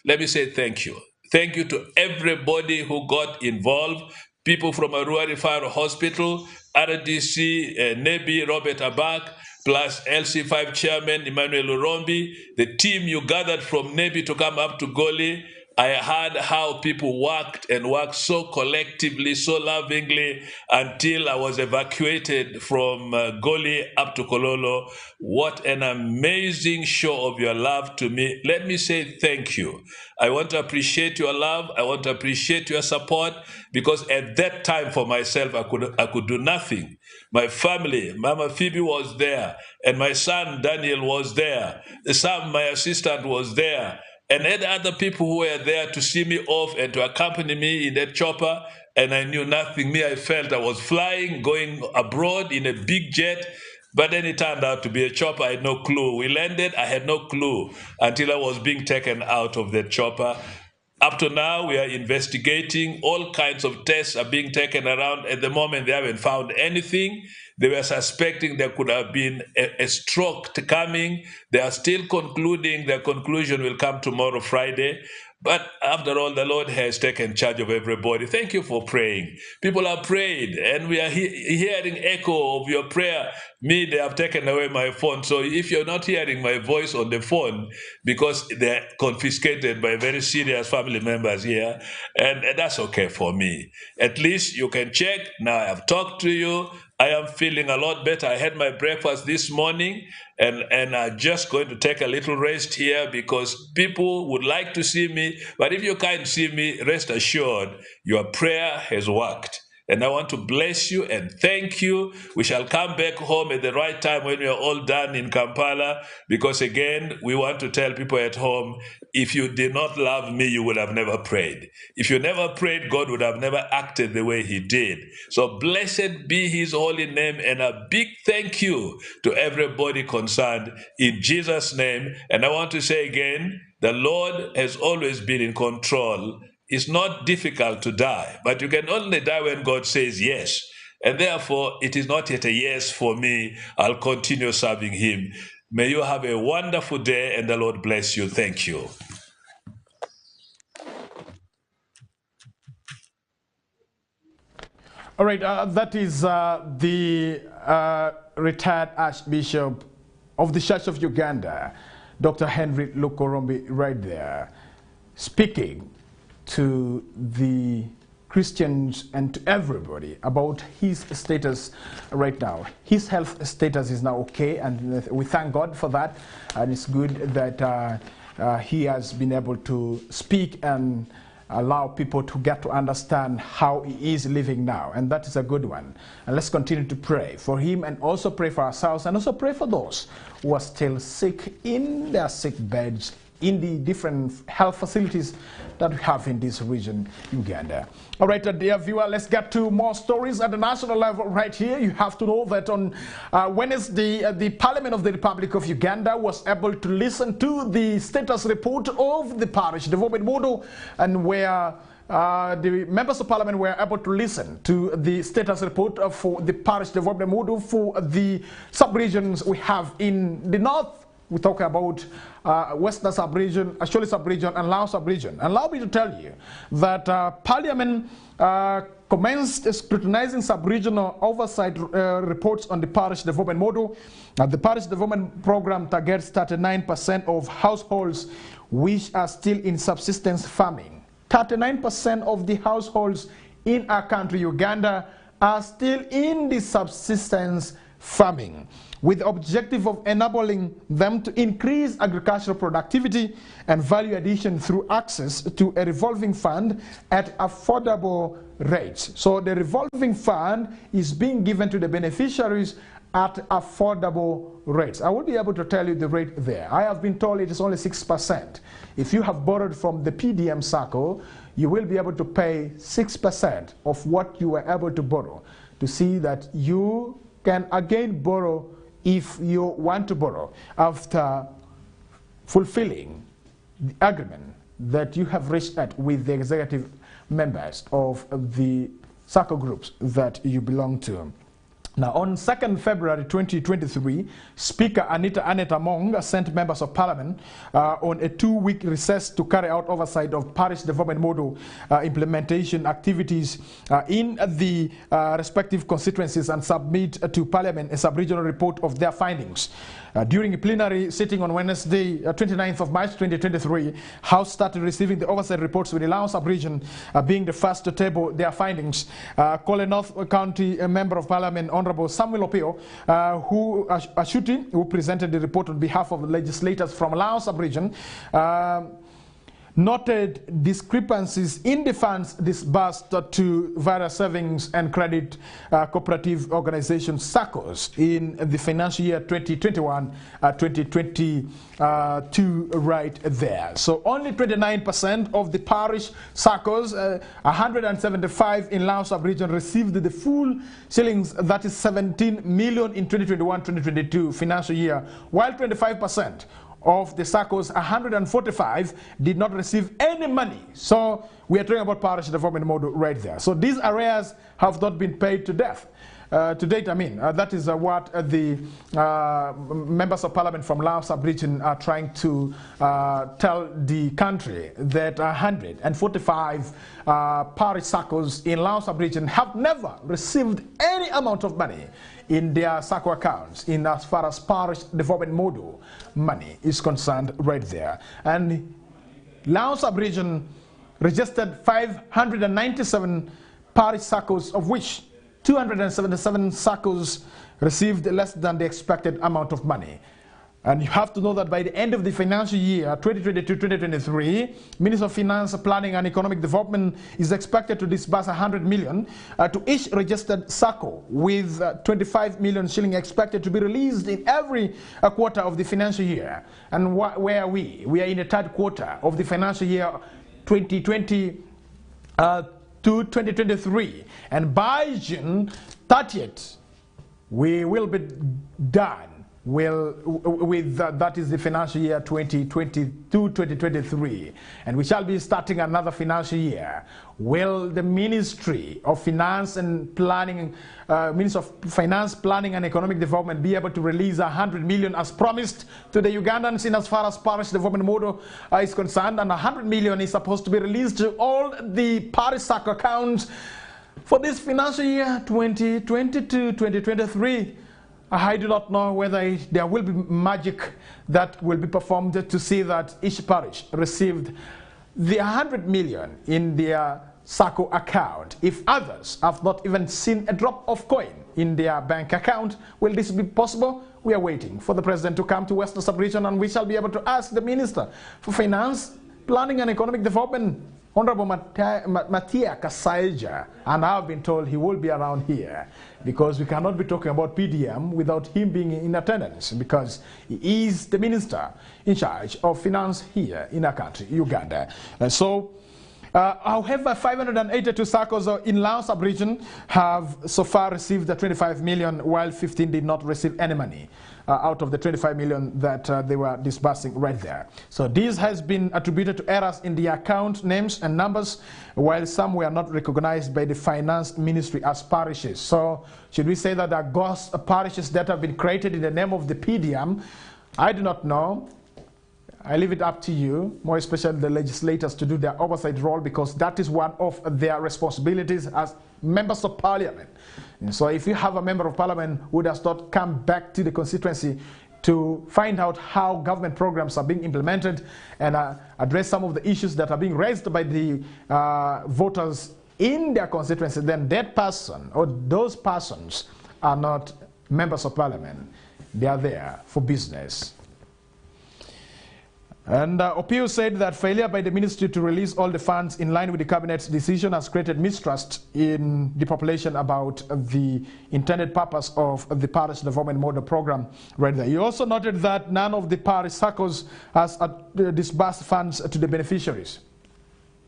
Let me say thank you. Thank you to everybody who got involved. People from Arua Referral Hospital, RDC, Nebi, Robert Abak, plus LC5 Chairman Emmanuel Urombi, the team you gathered from Nebi to come up to Goli. I heard how people worked and worked so collectively, so lovingly, until I was evacuated from Goli up to Kololo. What an amazing show of your love to me. Let me say thank you. I want to appreciate your love. I want to appreciate your support, because at that time for myself, I could do nothing. My family, Mama Phoebe was there, and my son Daniel was there. Sam, my assistant, was there. And had other people who were there to see me off and to accompany me in that chopper, and I knew nothing. I felt I was flying, going abroad in a big jet, but then it turned out to be a chopper. I had no clue. We landed, I had no clue until I was being taken out of that chopper. Up to now, we are investigating. All kinds of tests are being taken around. At the moment, they haven't found anything. They were suspecting there could have been a stroke coming. They are still concluding. Their conclusion will come tomorrow, Friday. But after all, the Lord has taken charge of everybody. Thank you for praying. People have prayed, and we are hearing echo of your prayer. Me, they have taken away my phone. So if you're not hearing my voice on the phone, because they're confiscated by very serious family members here, and that's okay for me. At least you can check. Now I have talked to you. I am feeling a lot better. I had my breakfast this morning, and I'm just going to take a little rest here, because people would like to see me. But if you can't see me, rest assured, your prayer has worked. And I want to bless you and thank you. We shall come back home at the right time when we are all done in Kampala, because again, we want to tell people at home, if you did not love me, you would have never prayed. If you never prayed, God would have never acted the way he did. So blessed be his holy name, and a big thank you to everybody concerned in Jesus' name. And I want to say again, the Lord has always been in control. It's not difficult to die, but you can only die when God says yes. And therefore, it is not yet a yes for me. I'll continue serving him. May you have a wonderful day, and the Lord bless you. Thank you. All right, that is the retired Archbishop of the Church of Uganda, Dr. Henry Lukorombi, right there, speaking to the Christians and to everybody about his status right now. His health status is now okay, and we thank God for that. And it's good that he has been able to speak and allow people to get to understand how he is living now, and that is a good one. And let's continue to pray for him, and also pray for ourselves, and also pray for those who are still sick in their sick beds in the different health facilities that we have in this region, Uganda. All right, dear viewer, let's get to more stories at the national level right here. You have to know that on Wednesday, the Parliament of the Republic of Uganda was able to listen to the status report of the parish development model, and where the members of parliament were able to listen to the status report for the parish development model for the sub-regions we have in the north. We talk about Westnile sub-region, Asholi sub-region, and Lao sub-region. Allow me to tell you that Parliament commenced scrutinizing sub-regional oversight reports on the parish development model. The parish development program targets 39% of households which are still in subsistence farming. 39% of the households in our country, Uganda, are still in the subsistence farming, with the objective of enabling them to increase agricultural productivity and value addition through access to a revolving fund at affordable rates. So the revolving fund is being given to the beneficiaries at affordable rates. I won't be able to tell you the rate there. I have been told it is only 6%. If you have borrowed from the PDM circle, you will be able to pay 6% of what you were able to borrow, to see that you can again borrow if you want to borrow after fulfilling the agreement that you have reached at with the executive members of the circle groups that you belong to. Now, on 2nd February 2023, Speaker Anita Among sent members of Parliament on a 2-week recess to carry out oversight of parish development model implementation activities in the respective constituencies and submit to Parliament a sub-regional report of their findings. During a plenary sitting on Wednesday, 29th of March 2023, House started receiving the oversight reports, with the Lao sub-region being the first to table their findings. Kole North County Member of Parliament, Honorable Samuel Opio, who presented the report on behalf of the legislators from Lao sub-region, noted discrepancies in the funds disbursed to various savings and credit cooperative organization SACCOs in the financial year 2021-2022 right there. So only 29% of the parish SACCOs, 175 in Lao sub-region, received the full shillings, that is 17 million in 2021-2022 financial year, while 25% of the SACCOs, 145, did not receive any money. So we are talking about parish development model right there. So these arrears have not been paid to death. To date, I mean, that is what the members of Parliament from Lao sub-region are trying to tell the country, that 145 parish SACCOs in Lao sub-region have never received any amount of money in their SACCO accounts, in as far as parish development model money is concerned right there. And Lao sub-region registered 597 parish SACCOs, of which 277 SACCOs received less than the expected amount of money. And you have to know that by the end of the financial year 2022-2023, Minister of Finance, Planning and Economic Development is expected to disburse 100 million to each registered SACCO, with 25 million shilling expected to be released in every quarter of the financial year. And where are we? We are in the 3rd quarter of the financial year 2020 to 2023, and by June 30th we will be done with that is the financial year 2022-2023, and we shall be starting another financial year. Will the Ministry of Finance and Planning, Minister of Finance, Planning and Economic Development be able to release 100 million as promised to the Ugandans in as far as parish development model is concerned? And 100 million is supposed to be released to all the parish SACCO accounts for this financial year 2022-2023. I do not know whether there will be magic that will be performed to see that each parish received the 100 million in their SACCO account. If others have not even seen a drop of coin in their bank account, will this be possible? We are waiting for the President to come to Western Sub-Region, and we shall be able to ask the Minister for Finance, Planning and Economic Development, Honorable Matia Kasaija, and I've been told he will be around here, because we cannot be talking about PDM without him being in attendance, because he is the minister in charge of finance here in our country, Uganda. However, 582 SACCOs in Lao sub-region have so far received the 25 million, while 15 did not receive any money out of the 25 million that they were disbursing right there. So this has been attributed to errors in the account names and numbers, while some were not recognized by the Finance Ministry as parishes. So should we say that there are ghost parishes that have been created in the name of the PDM? I do not know. I leave it up to you, more especially the legislators, to do their oversight role, because that is one of their responsibilities as members of parliament. And so if you have a member of parliament who does not come back to the constituency to find out how government programs are being implemented and address some of the issues that are being raised by the voters in their constituency, then that person or those persons are not members of parliament. They are there for business. And Opio said that failure by the ministry to release all the funds in line with the cabinet's decision has created mistrust in the population about the intended purpose of the parish development model program right there. He also noted that none of the parish circles has disbursed funds to the beneficiaries.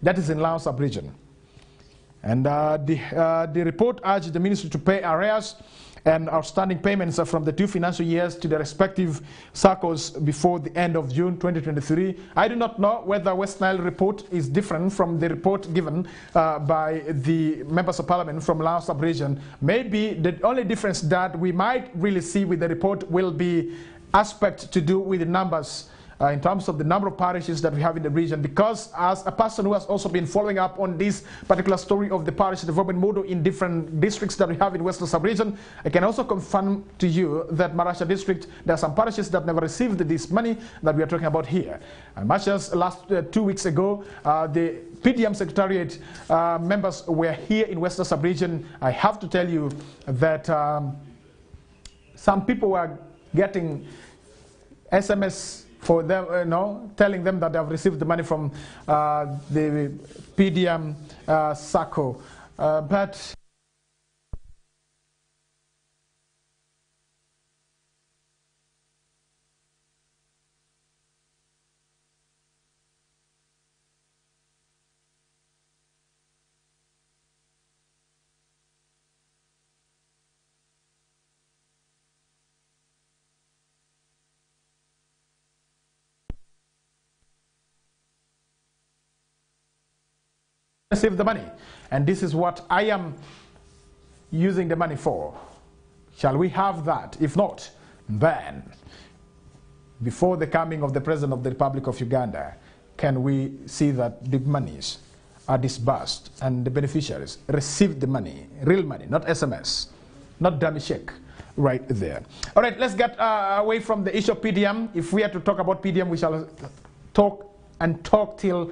That is in Lao sub-region. And the report urged the ministry to pay arrears and outstanding payments from the 2 financial years to the respective circles before the end of June 2023. I do not know whether Westnile report is different from the report given by the members of parliament from Lao sub-region. Maybe the only difference that we might really see with the report will be aspect to do with the numbers in terms of the number of parishes that we have in the region, because as a person who has also been following up on this particular story of the parish development model in different districts that we have in Western sub-region, I can also confirm to you that Marasha district, there are some parishes that never received this money that we are talking about here. And much as last 2 weeks ago, the PDM Secretariat members were here in Western sub-region, I have to tell you that some people were getting SMS for them, telling them that they have received the money from the PDM SACCO. But receive the money, and this is what I am using the money for. Shall we have that? If not, then before the coming of the President of the Republic of Uganda, can we see that the monies are disbursed and the beneficiaries receive the money, real money, not SMS, not dummy check, right there. All right, let's get away from the issue of PDM. If we are to talk about PDM, we shall talk till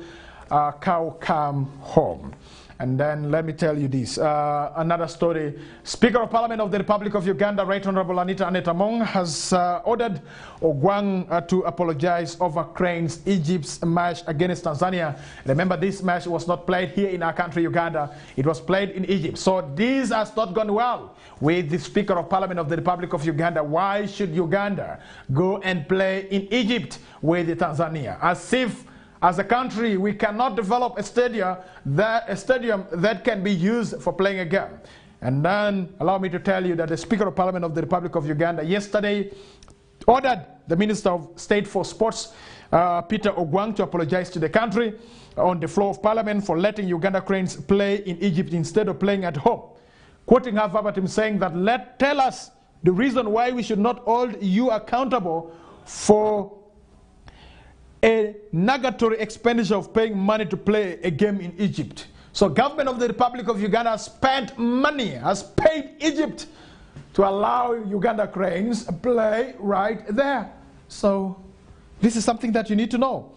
cow come home. And then let me tell you this, another story. Speaker of Parliament of the Republic of Uganda, Right Honorable Anita Mong, has ordered Ogwang to apologize over Crane's Egypt's match against Tanzania. Remember, this match was not played here in our country, Uganda. It was played in Egypt. So this has not gone well with the Speaker of Parliament of the Republic of Uganda. Why should Uganda go and play in Egypt with Tanzania? As if as a country, we cannot develop a stadium that can be used for playing a game. And then allow me to tell you that the Speaker of Parliament of the Republic of Uganda yesterday ordered the Minister of State for Sports, Peter Ogwang, to apologize to the country on the floor of Parliament for letting Uganda Cranes play in Egypt instead of playing at home. Quoting her verbatim, saying that, tell us the reason why we should not hold you accountable for a negatory expenditure of paying money to play a game in Egypt. So government of the Republic of Uganda has spent money, has paid Egypt to allow Uganda Cranes play right there. So this is something that you need to know.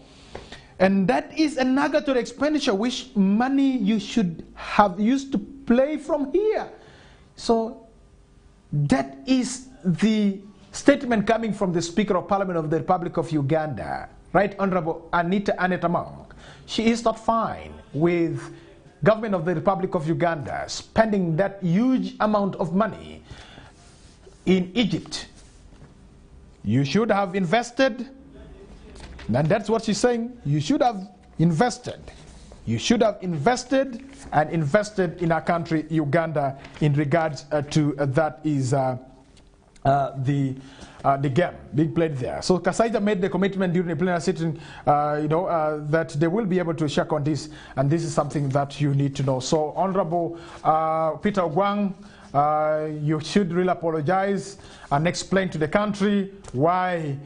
And that is a negatory expenditure, which money you should have used to play from here. So that is the statement coming from the Speaker of Parliament of the Republic of Uganda, Right Honorable Anita Mong. She is not fine with government of the Republic of Uganda spending that huge amount of money in Egypt. You should have invested, and that's what she's saying. You should have invested. You should have invested and invested in our country, Uganda, in regards to that is the game being played there. So Kasaija made the commitment during the plenary sitting, that they will be able to check on this, and this is something that you need to know. So Honorable Peter Ogwang, you should really apologize and explain to the country why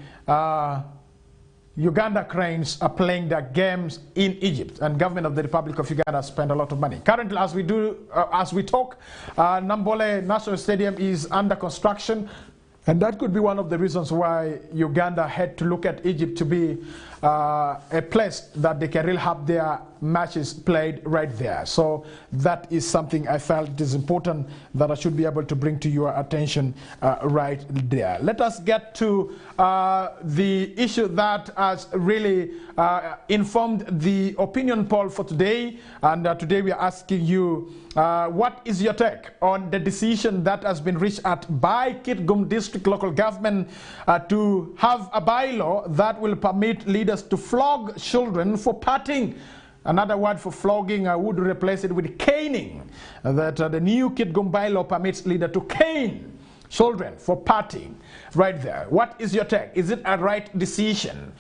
Uganda cranes are playing their games in Egypt, and government of the Republic of Uganda spend a lot of money. Currently, as we talk, Nambole National Stadium is under construction, and that could be one of the reasons why Uganda had to look at Egypt to be a place that they can really have their matches played right there. So that is something I felt it is important that I should be able to bring to your attention right there. Let us get to the issue that has really informed the opinion poll for today. And today we are asking you, what is your take on the decision that has been reached at by Kitgum District Local Government to have a bylaw that will permit leaders to flog children for partying? Another word for flogging, I would replace it with caning. That the new Kitgum bylaw permits leaders to cane children for partying. Right there. What is your take? Is it a right decision?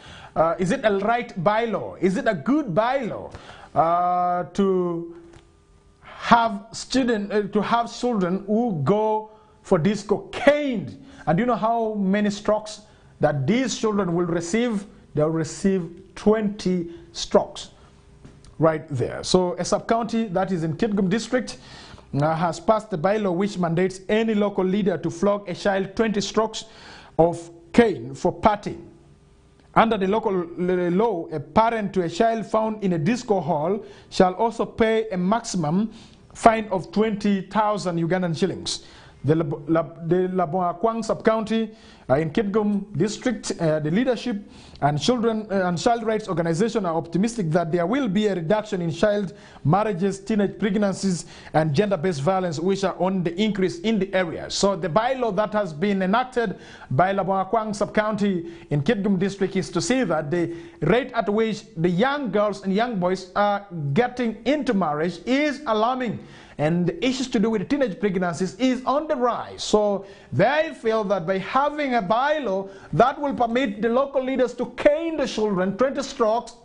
Is it a right bylaw? Is it a good bylaw to have children who go for disco caned? And do you know how many strokes that these children will receive? They'll receive 20 strokes right there. So a sub-county that is in Kitgum District has passed the bylaw which mandates any local leader to flog a child 20 strokes of cane for partying. Under the local law, a parent to a child found in a disco hall shall also pay a maximum fine of 20,000 Ugandan shillings. The Laboakwang sub-county in Kitgum District, the leadership and child rights organization are optimistic that there will be a reduction in child marriages, teenage pregnancies, and gender-based violence, which are on the increase in the area. So the bylaw that has been enacted by Laboakwang sub-county in Kitgum District is to see that the rate at which the young girls and young boys are getting into marriage is alarming. And the issues to do with teenage pregnancies is on the rise. So they feel that by having a bylaw that will permit the local leaders to cane the children 20 strokes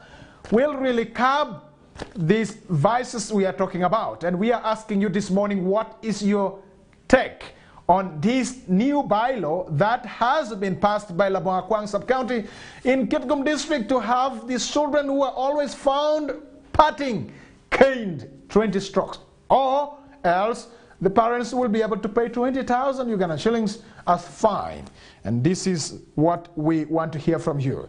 will really curb these vices we are talking about. And we are asking you this morning, what is your take on this new bylaw that has been passed by Laboakwang sub-county in Kitgum District to have these children who are always found partying caned 20 strokes? Or else the parents will be able to pay 20,000 Ugandan shillings as fine. And this is what we want to hear from you.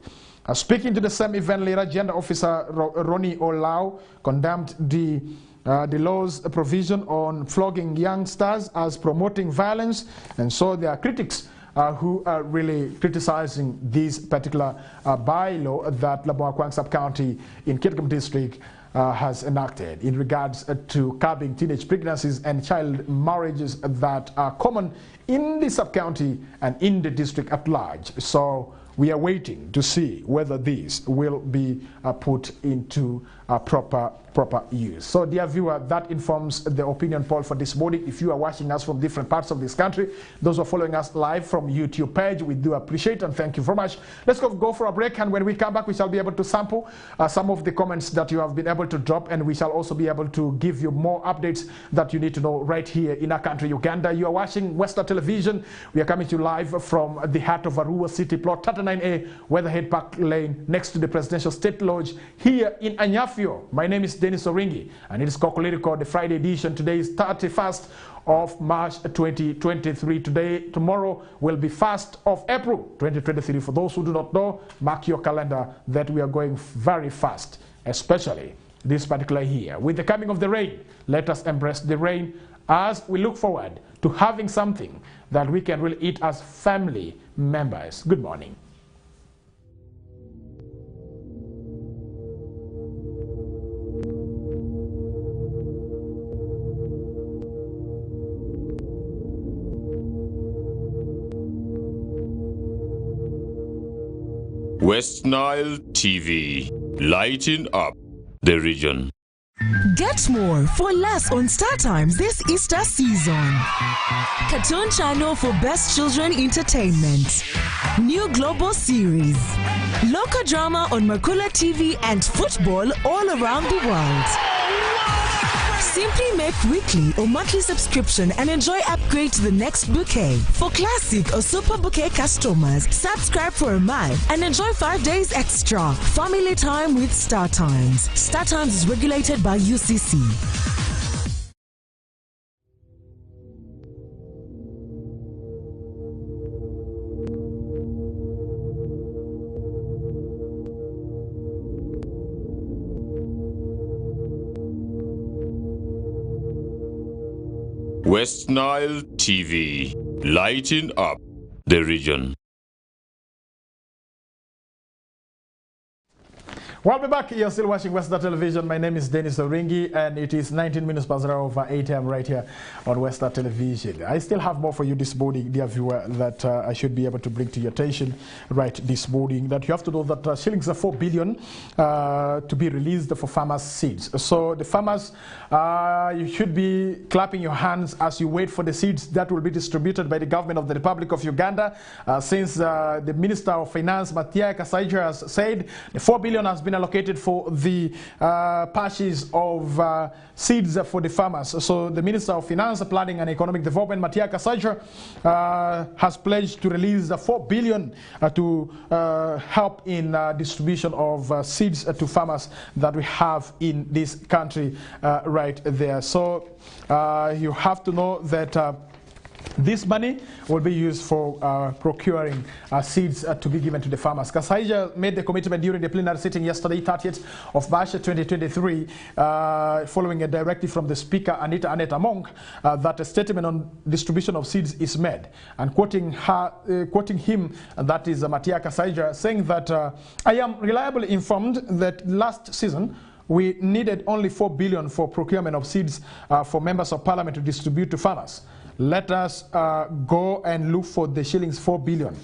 Speaking to the same event later, Gender Officer Ronnie Olau condemned the law's provision on flogging youngsters as promoting violence. And so there are critics who are really criticizing this particular bylaw that Laboakwang sub-county in Kitgum District has enacted in regards to curbing teenage pregnancies and child marriages that are common in the sub-county and in the district at large. So we are waiting to see whether these will be put into proper use. So dear viewer, that informs the opinion poll for this morning. If you are watching us from different parts of this country, those who are following us live from YouTube page, we do appreciate and thank you very much. Let's go for a break, and when we come back we shall be able to sample some of the comments that you have been able to drop, and we shall also be able to give you more updates that you need to know right here in our country, Uganda. You are watching Westnile Television. We are coming to you live from the heart of Arua City, plot 39A, Weatherhead Park Lane, next to the Presidential State Lodge here in Anyafio. My name is Denis Oringi, and it is Kokoliriko, the Friday edition. Today is 31st of March 2023. Tomorrow will be 1st of April 2023. For those who do not know, mark your calendar that we are going very fast, especially this particular year. With the coming of the rain, let us embrace the rain as we look forward to having something that we can really eat as family members. Good morning. Westnile TV, lighting up the region. Get more for less on Star Times this Easter season. Cartoon channel for best children entertainment. New global series. Local drama on Makula TV and football all around the world. Simply make weekly or monthly subscription and enjoy upgrade to the next bouquet. For classic or super bouquet customers, subscribe for a month and enjoy 5 days extra. Family time with Star Times. Star Times is regulated by UCC. Westnile TV, lighting up the region. Welcome back. You're still watching Westnile Television. My name is Dennis Oringi, and it is 19 minutes past over 8 a.m. right here on Westnile Television. I still have more for you this morning, dear viewer, that I should be able to bring to your attention right this morning. That you have to know that shillings are 4 billion to be released for farmers' seeds. So the farmers, you should be clapping your hands as you wait for the seeds that will be distributed by the government of the Republic of Uganda. Since the Minister of Finance, Matia Kasaija, has said the 4 billion has been allocated for the purchase of seeds for the farmers. So the Minister of Finance, Planning and Economic Development, Matia Kasaija, has pledged to release 4 billion to help in distribution of seeds to farmers that we have in this country right there. So you have to know that this money will be used for procuring seeds to be given to the farmers. Kasaija made the commitment during the plenary sitting yesterday, 30th of March 2023, following a directive from the Speaker, Anita Monk, that a statement on distribution of seeds is made. And quoting him, that is Matia Kasaija, saying that I am reliably informed that last season we needed only 4 billion for procurement of seeds for members of parliament to distribute to farmers. Let us go and look for the shillings 4 billion.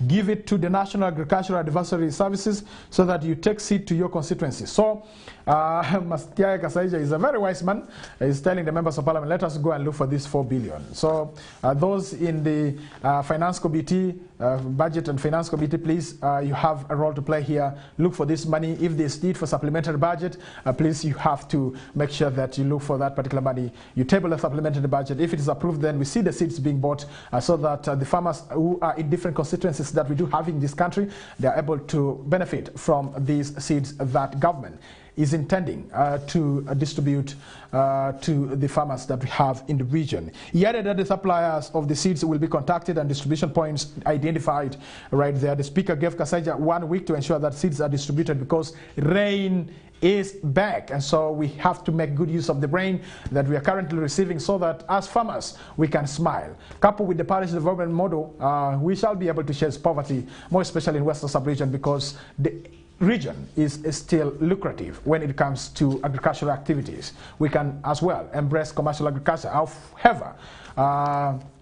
Give it to the National Agricultural Advisory Services so that you take seed to your constituency. So, Mastia Kasaija is a very wise man. He's telling the members of parliament, let us go and look for this 4 billion. So, those in the Finance Committee, Budget and Finance Committee, please, you have a role to play here. Look for this money. If there's need for supplementary budget, please, you have to make sure that you look for that particular money. You table a supplementary budget. If it is approved, then we see the seeds being bought so that the farmers who are in different constituencies that we do have in this country, they are able to benefit from these seeds that government is intending to distribute to the farmers that we have in the region. He added that the suppliers of the seeds will be contacted and distribution points identified right there. The Speaker gave Kasaija 1 week to ensure that seeds are distributed because rain is back, and so we have to make good use of the rain that we are currently receiving so that as farmers we can smile. Coupled with the parish development model, we shall be able to chase poverty, more especially in Western sub-region, because the region is still lucrative when it comes to agricultural activities. We can as well embrace commercial agriculture. However,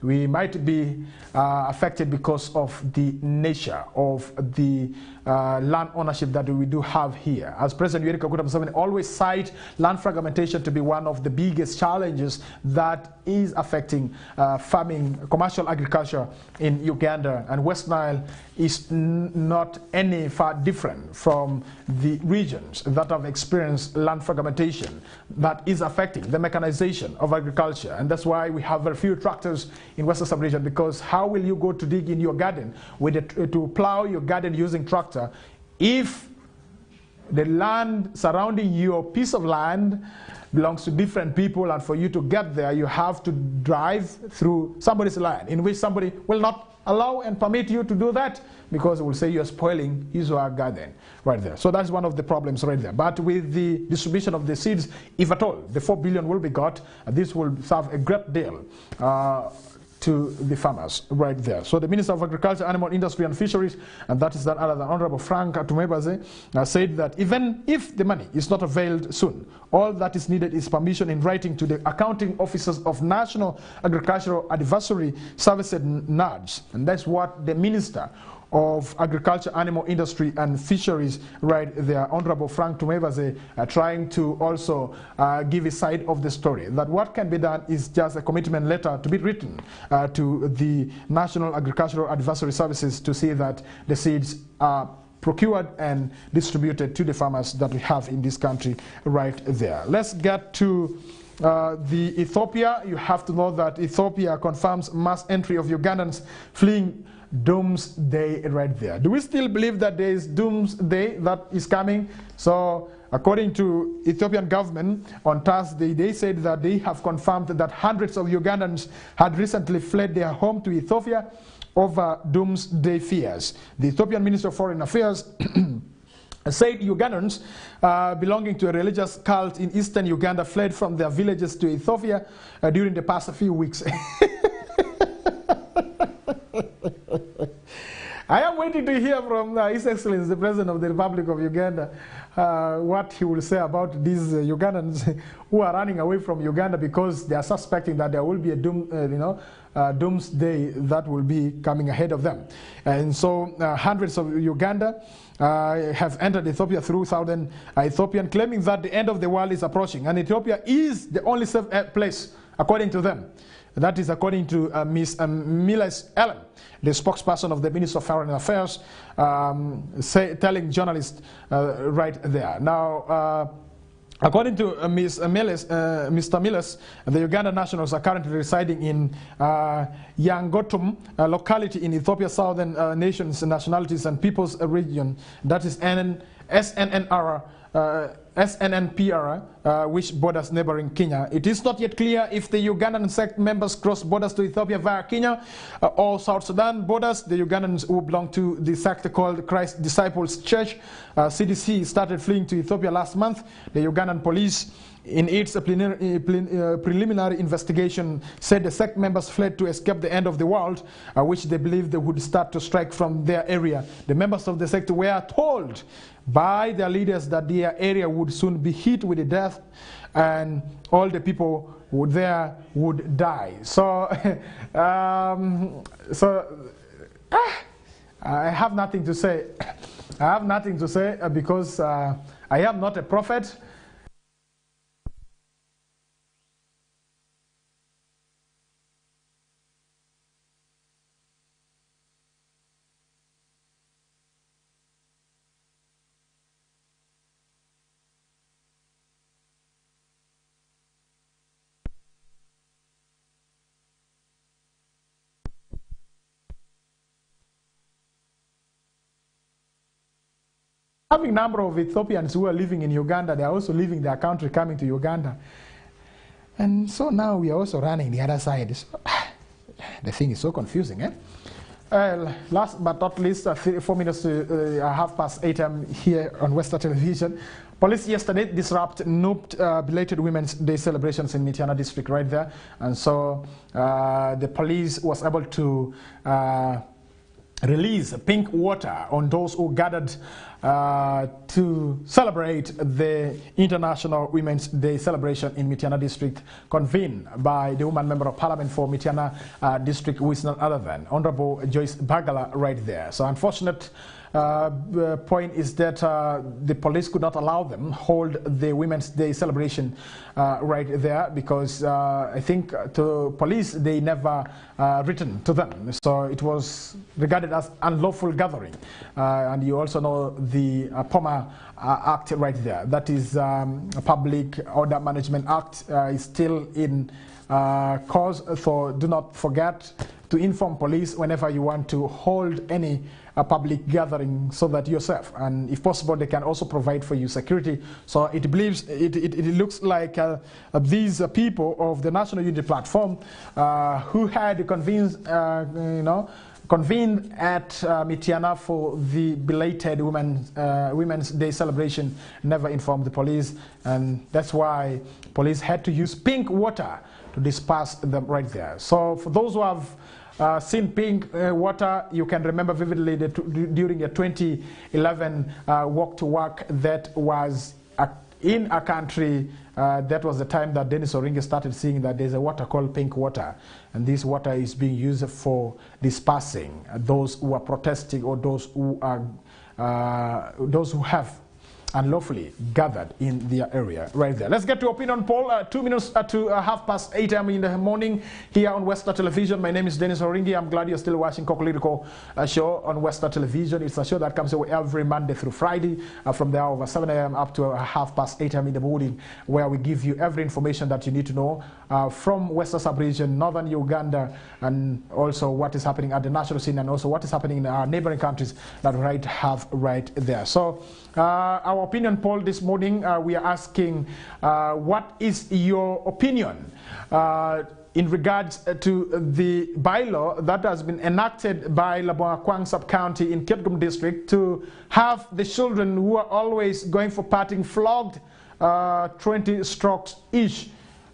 we might be affected because of the nature of the land ownership that we do have here. As President Yoweri Kaguta Museveni always cite land fragmentation to be one of the biggest challenges that is affecting farming, commercial agriculture in Uganda, and West Nile is not any far different from the regions that have experienced land fragmentation that is affecting the mechanization of agriculture. And that's why we have very few tractors in Western sub-region, because how will you go to dig in your garden to plow your garden using tractor if the land surrounding your piece of land belongs to different people, and for you to get there you have to drive through somebody's land, in which somebody will not allow and permit you to do that because it will say you're spoiling his or her garden right there. So that's one of the problems right there. But with the distribution of the seeds, if at all the 4 billion will be got, this will serve a great deal to the farmers right there. So the Minister of Agriculture, Animal Industry and Fisheries, and that is none other than Honorable Frank Atumebaze, said that even if the money is not availed soon, all that is needed is permission in writing to the accounting officers of National Agricultural Advisory Services, NADS, and that's what the Minister of Agriculture, Animal Industry and Fisheries right there, Honorable Frank Tumevase, trying to also give his side of the story. That what can be done is just a commitment letter to be written to the National Agricultural Advisory Services to see that the seeds are procured and distributed to the farmers that we have in this country right there. Let's get to the Ethiopia, you have to know that Ethiopia confirms mass entry of Ugandans fleeing doomsday right there. Do we still believe that there is doomsday that is coming? So according to Ethiopian government, on Thursday, they said that they have confirmed that hundreds of Ugandans had recently fled their home to Ethiopia over doomsday fears. The Ethiopian Minister of Foreign Affairs said Ugandans belonging to a religious cult in eastern Uganda fled from their villages to Ethiopia during the past few weeks. I am waiting to hear from His Excellency, the President of the Republic of Uganda, what he will say about these Ugandans who are running away from Uganda because they are suspecting that there will be a doomsday that will be coming ahead of them. And so hundreds of Uganda have entered Ethiopia through southern Ethiopia, claiming that the end of the world is approaching. And Ethiopia is the only safe place, according to them. That is according to Ms. Miles Ellen, the spokesperson of the Minister of Foreign Affairs, telling journalists right there. Now, according to Mr. Miles, the Ugandan nationals are currently residing in Yangotum, a locality in Ethiopia's southern nations, nationalities and peoples region. That is SNNPR, which borders neighboring Kenya. It is not yet clear if the Ugandan sect members cross borders to Ethiopia via Kenya or South Sudan borders. The Ugandans who belong to the sect called Christ Disciples Church, CDC, started fleeing to Ethiopia last month. The Ugandan police, in its preliminary investigation, said the sect members fled to escape the end of the world, which they believed they would start to strike from their area. The members of the sect were told by their leaders that their area would soon be hit with the death and all the people there would die. So, I have nothing to say. I have nothing to say because I am not a prophet. Having a number of Ethiopians who are living in Uganda, they are also leaving their country, coming to Uganda. And so now we are also running the other side. So, the thing is so confusing, eh? Last but not least, 4 minutes to 8:30 a.m. here on Westnile Television. Police yesterday nuked belated Women's Day celebrations in Mityana district right there. And so the police was able to release pink water on those who gathered to celebrate the International Women's Day celebration in Mityana district, convened by the woman member of parliament for Mityana district, who is none other than Honorable Joyce Bagala right there. So unfortunate point is that the police could not allow them hold the Women's Day celebration right there because I think to police they never written to them, so it was regarded as unlawful gathering. And you also know the POMA Act right there, that is Public Order Management Act, is still in cause. So do not forget to inform police whenever you want to hold any public gathering, so that yourself, and if possible they can also provide for you security. So it looks like these people of the National Unity Platform who had convened at Mityana for the belated Women's Day celebration never informed the police, and that's why police had to use pink water to disperse them right there. So for those who have seen pink water, you can remember vividly that during the 2011 walk to work that was in a country, that was the time that Denis Oringi started seeing that there's a water called pink water, and this water is being used for dispersing those who are protesting or those who have unlawfully gathered in their area right there. Let's get to opinion poll. 2 minutes to 8:30 a.m. in the morning here on Westnile Television. My name is Denis Oringi. I'm glad you're still watching Kokoliriko show on Westnile Television. It's a show that comes away every Monday through Friday from the hour of 7 a.m. up to 8:30 a.m. in the morning, where we give you every information that you need to know from Western Sub-region, northern Uganda, and also what is happening at the national scene, and also what is happening in our neighboring countries that we have right there. So our opinion poll this morning, we are asking what is your opinion in regards to the bylaw that has been enacted by Laboakwang sub-county in Kitgum district to have the children who are always going for partying flogged 20 strokes each,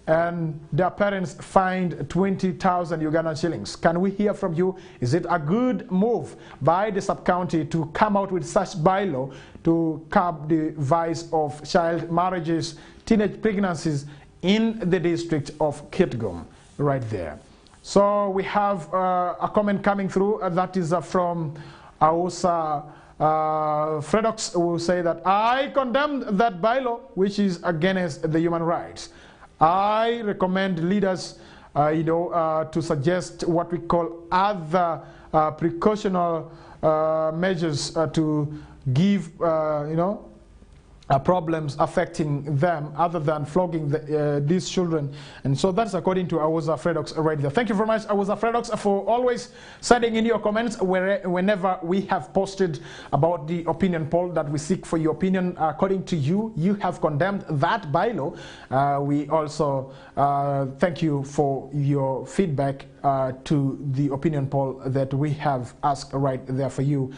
and their parents fined 20,000 Ugandan shillings. Can we hear from you? Is it a good move by the sub-county to come out with such bylaw to curb the vice of child marriages, teenage pregnancies in the district of Kitgum right there? So we have a comment coming through that is from Ausa Fredox, who will say that I condemn that bylaw which is against the human rights. I recommend leaders, to suggest what we call other precautionary measures to give, problems affecting them other than flogging these children. And so that's according to Awoza Fredox right there. Thank you very much, Awoza Fredox, for always sending in your comments whenever we have posted about the opinion poll that we seek for your opinion. According to you, you have condemned that bylaw. We also thank you for your feedback to the opinion poll that we have asked right there for you.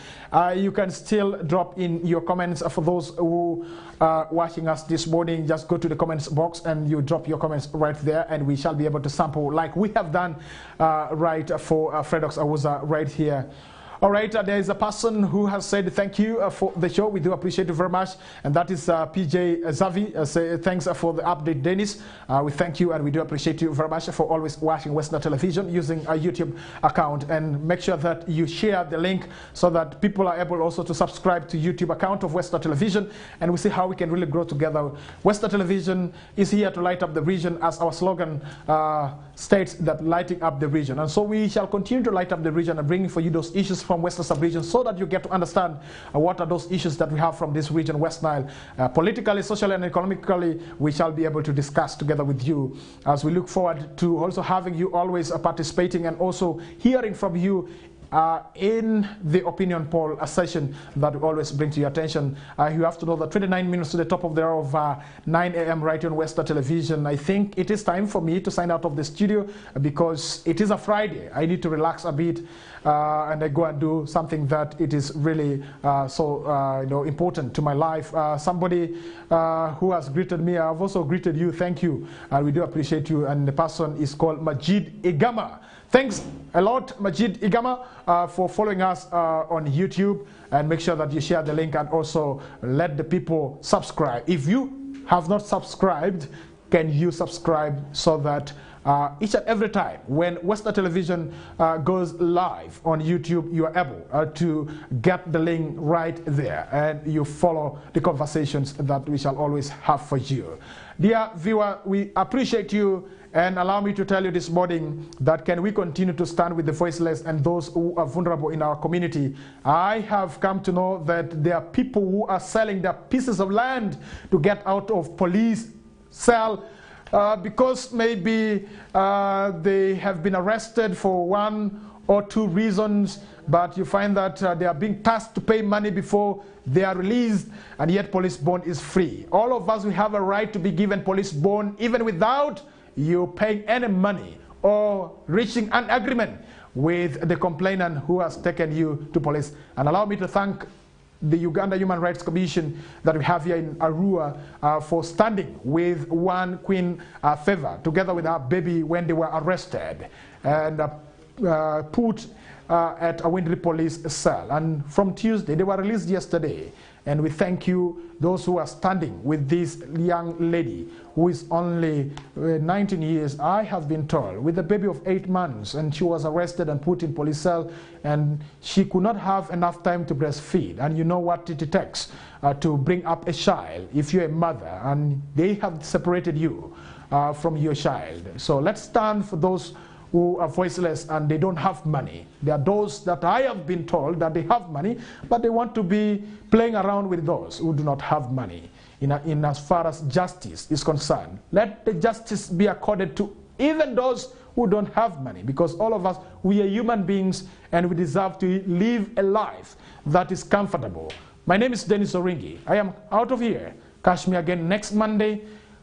You can still drop in your comments. For those who are watching us this morning, just go to the comments box and you drop your comments right there, and we shall be able to sample like we have done right for Fredox Awuza right here. All right, there is a person who has said thank you for the show. We do appreciate it very much, and that is PJ Zavi. Say thanks for the update, Dennis. We thank you, and we do appreciate you very much for always watching Westnile Television using a YouTube account. And make sure that you share the link so that people are able also to subscribe to YouTube account of Westnile Television, and we see how we can really grow together. Westnile Television is here to light up the region, as our slogan states, that lighting up the region. And so we shall continue to light up the region and bring for you those issues from Western Sub-region, so that you get to understand what are those issues that we have from this region, West Nile. Politically, socially, and economically, we shall be able to discuss together with you, as we look forward to also having you always participating and also hearing from you in the opinion poll session that we always bring to your attention. You have to know that 29 minutes to the top of the hour of 9 a.m. right on Westnile Television. I think it is time for me to sign out of the studio because it is a Friday. I need to relax a bit and I go and do something that it is really important to my life. Somebody who has greeted me, I've also greeted you. Thank you. We do appreciate you. And the person is called Majid Igama. Thanks a lot, Majid Igama, for following us on YouTube, and make sure that you share the link and also let the people subscribe. If you have not subscribed, can you subscribe so that each and every time when Westnile Television goes live on YouTube, you are able to get the link right there and you follow the conversations that we shall always have for you. Dear viewer, we appreciate you. And allow me to tell you this morning that can we continue to stand with the voiceless and those who are vulnerable in our community. I have come to know that there are people who are selling their pieces of land to get out of police cell because maybe they have been arrested for 1 or 2 reasons, but you find that they are being tasked to pay money before they are released, and yet police bond is free. All of us, we have a right to be given police bond even without you paying any money or reaching an agreement with the complainant who has taken you to police. And allow me to thank the Uganda Human Rights Commission that we have here in Arua for standing with one Queen Favor together with her baby when they were arrested and put at a Windry police cell. And from Tuesday, they were released yesterday. And we thank you, those who are standing with this young lady who is only 19 years, I have been told, with a baby of 8 months, and she was arrested and put in police cell, and she could not have enough time to breastfeed. And you know what it takes to bring up a child if you're a mother and they have separated you from your child. So let's stand for those who are voiceless and they don't have money. There are those that I have been told that they have money, but they want to be playing around with those who do not have money. In as far as justice is concerned, let the justice be accorded to even those who don't have money, because all of us, we are human beings and we deserve to live a life that is comfortable. My name is Dennis Oringi. I am out of here. Catch me again next Monday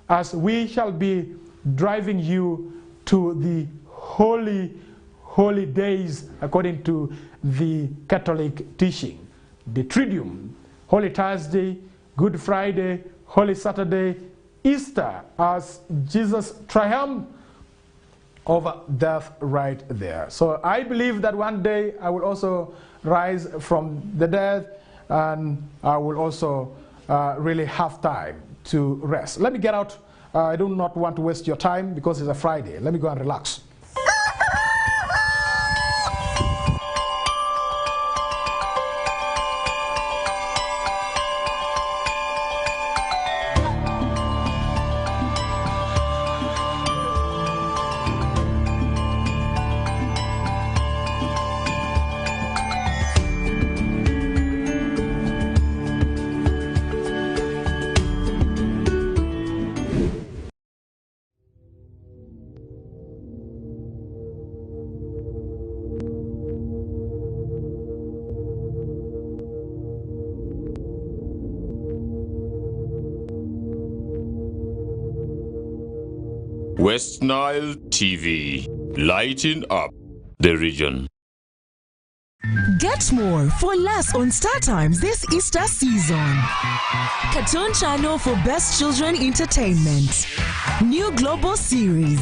as we shall be driving you to the holy days according to the Catholic teaching. The Triduum, Holy Thursday, Good Friday, Holy Saturday, Easter, as Jesus triumphed over death right there. So I believe that one day I will also rise from the dead, and I will also really have time to rest. Let me get out. I do not want to waste your time because it's a Friday. Let me go and relax. Westnile TV, lighting up the region. Get more for less on Star Times this Easter season. Cartoon channel for best children entertainment. New global series.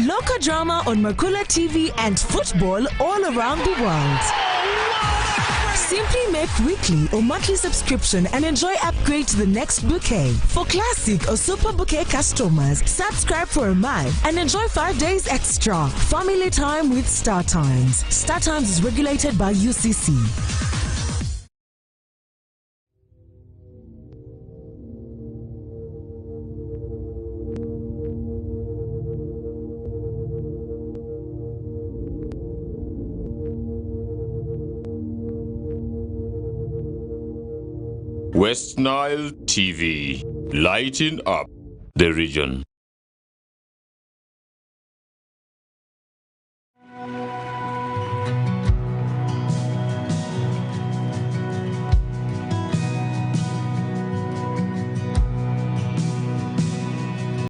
Local drama on Makula TV and football all around the world. Simply make weekly or monthly subscription and enjoy upgrade to the next bouquet. For classic or super bouquet customers, subscribe for a month and enjoy 5 days extra. Family time with Star Times. Star Times is regulated by UCC. Westnile TV, lighting up the region.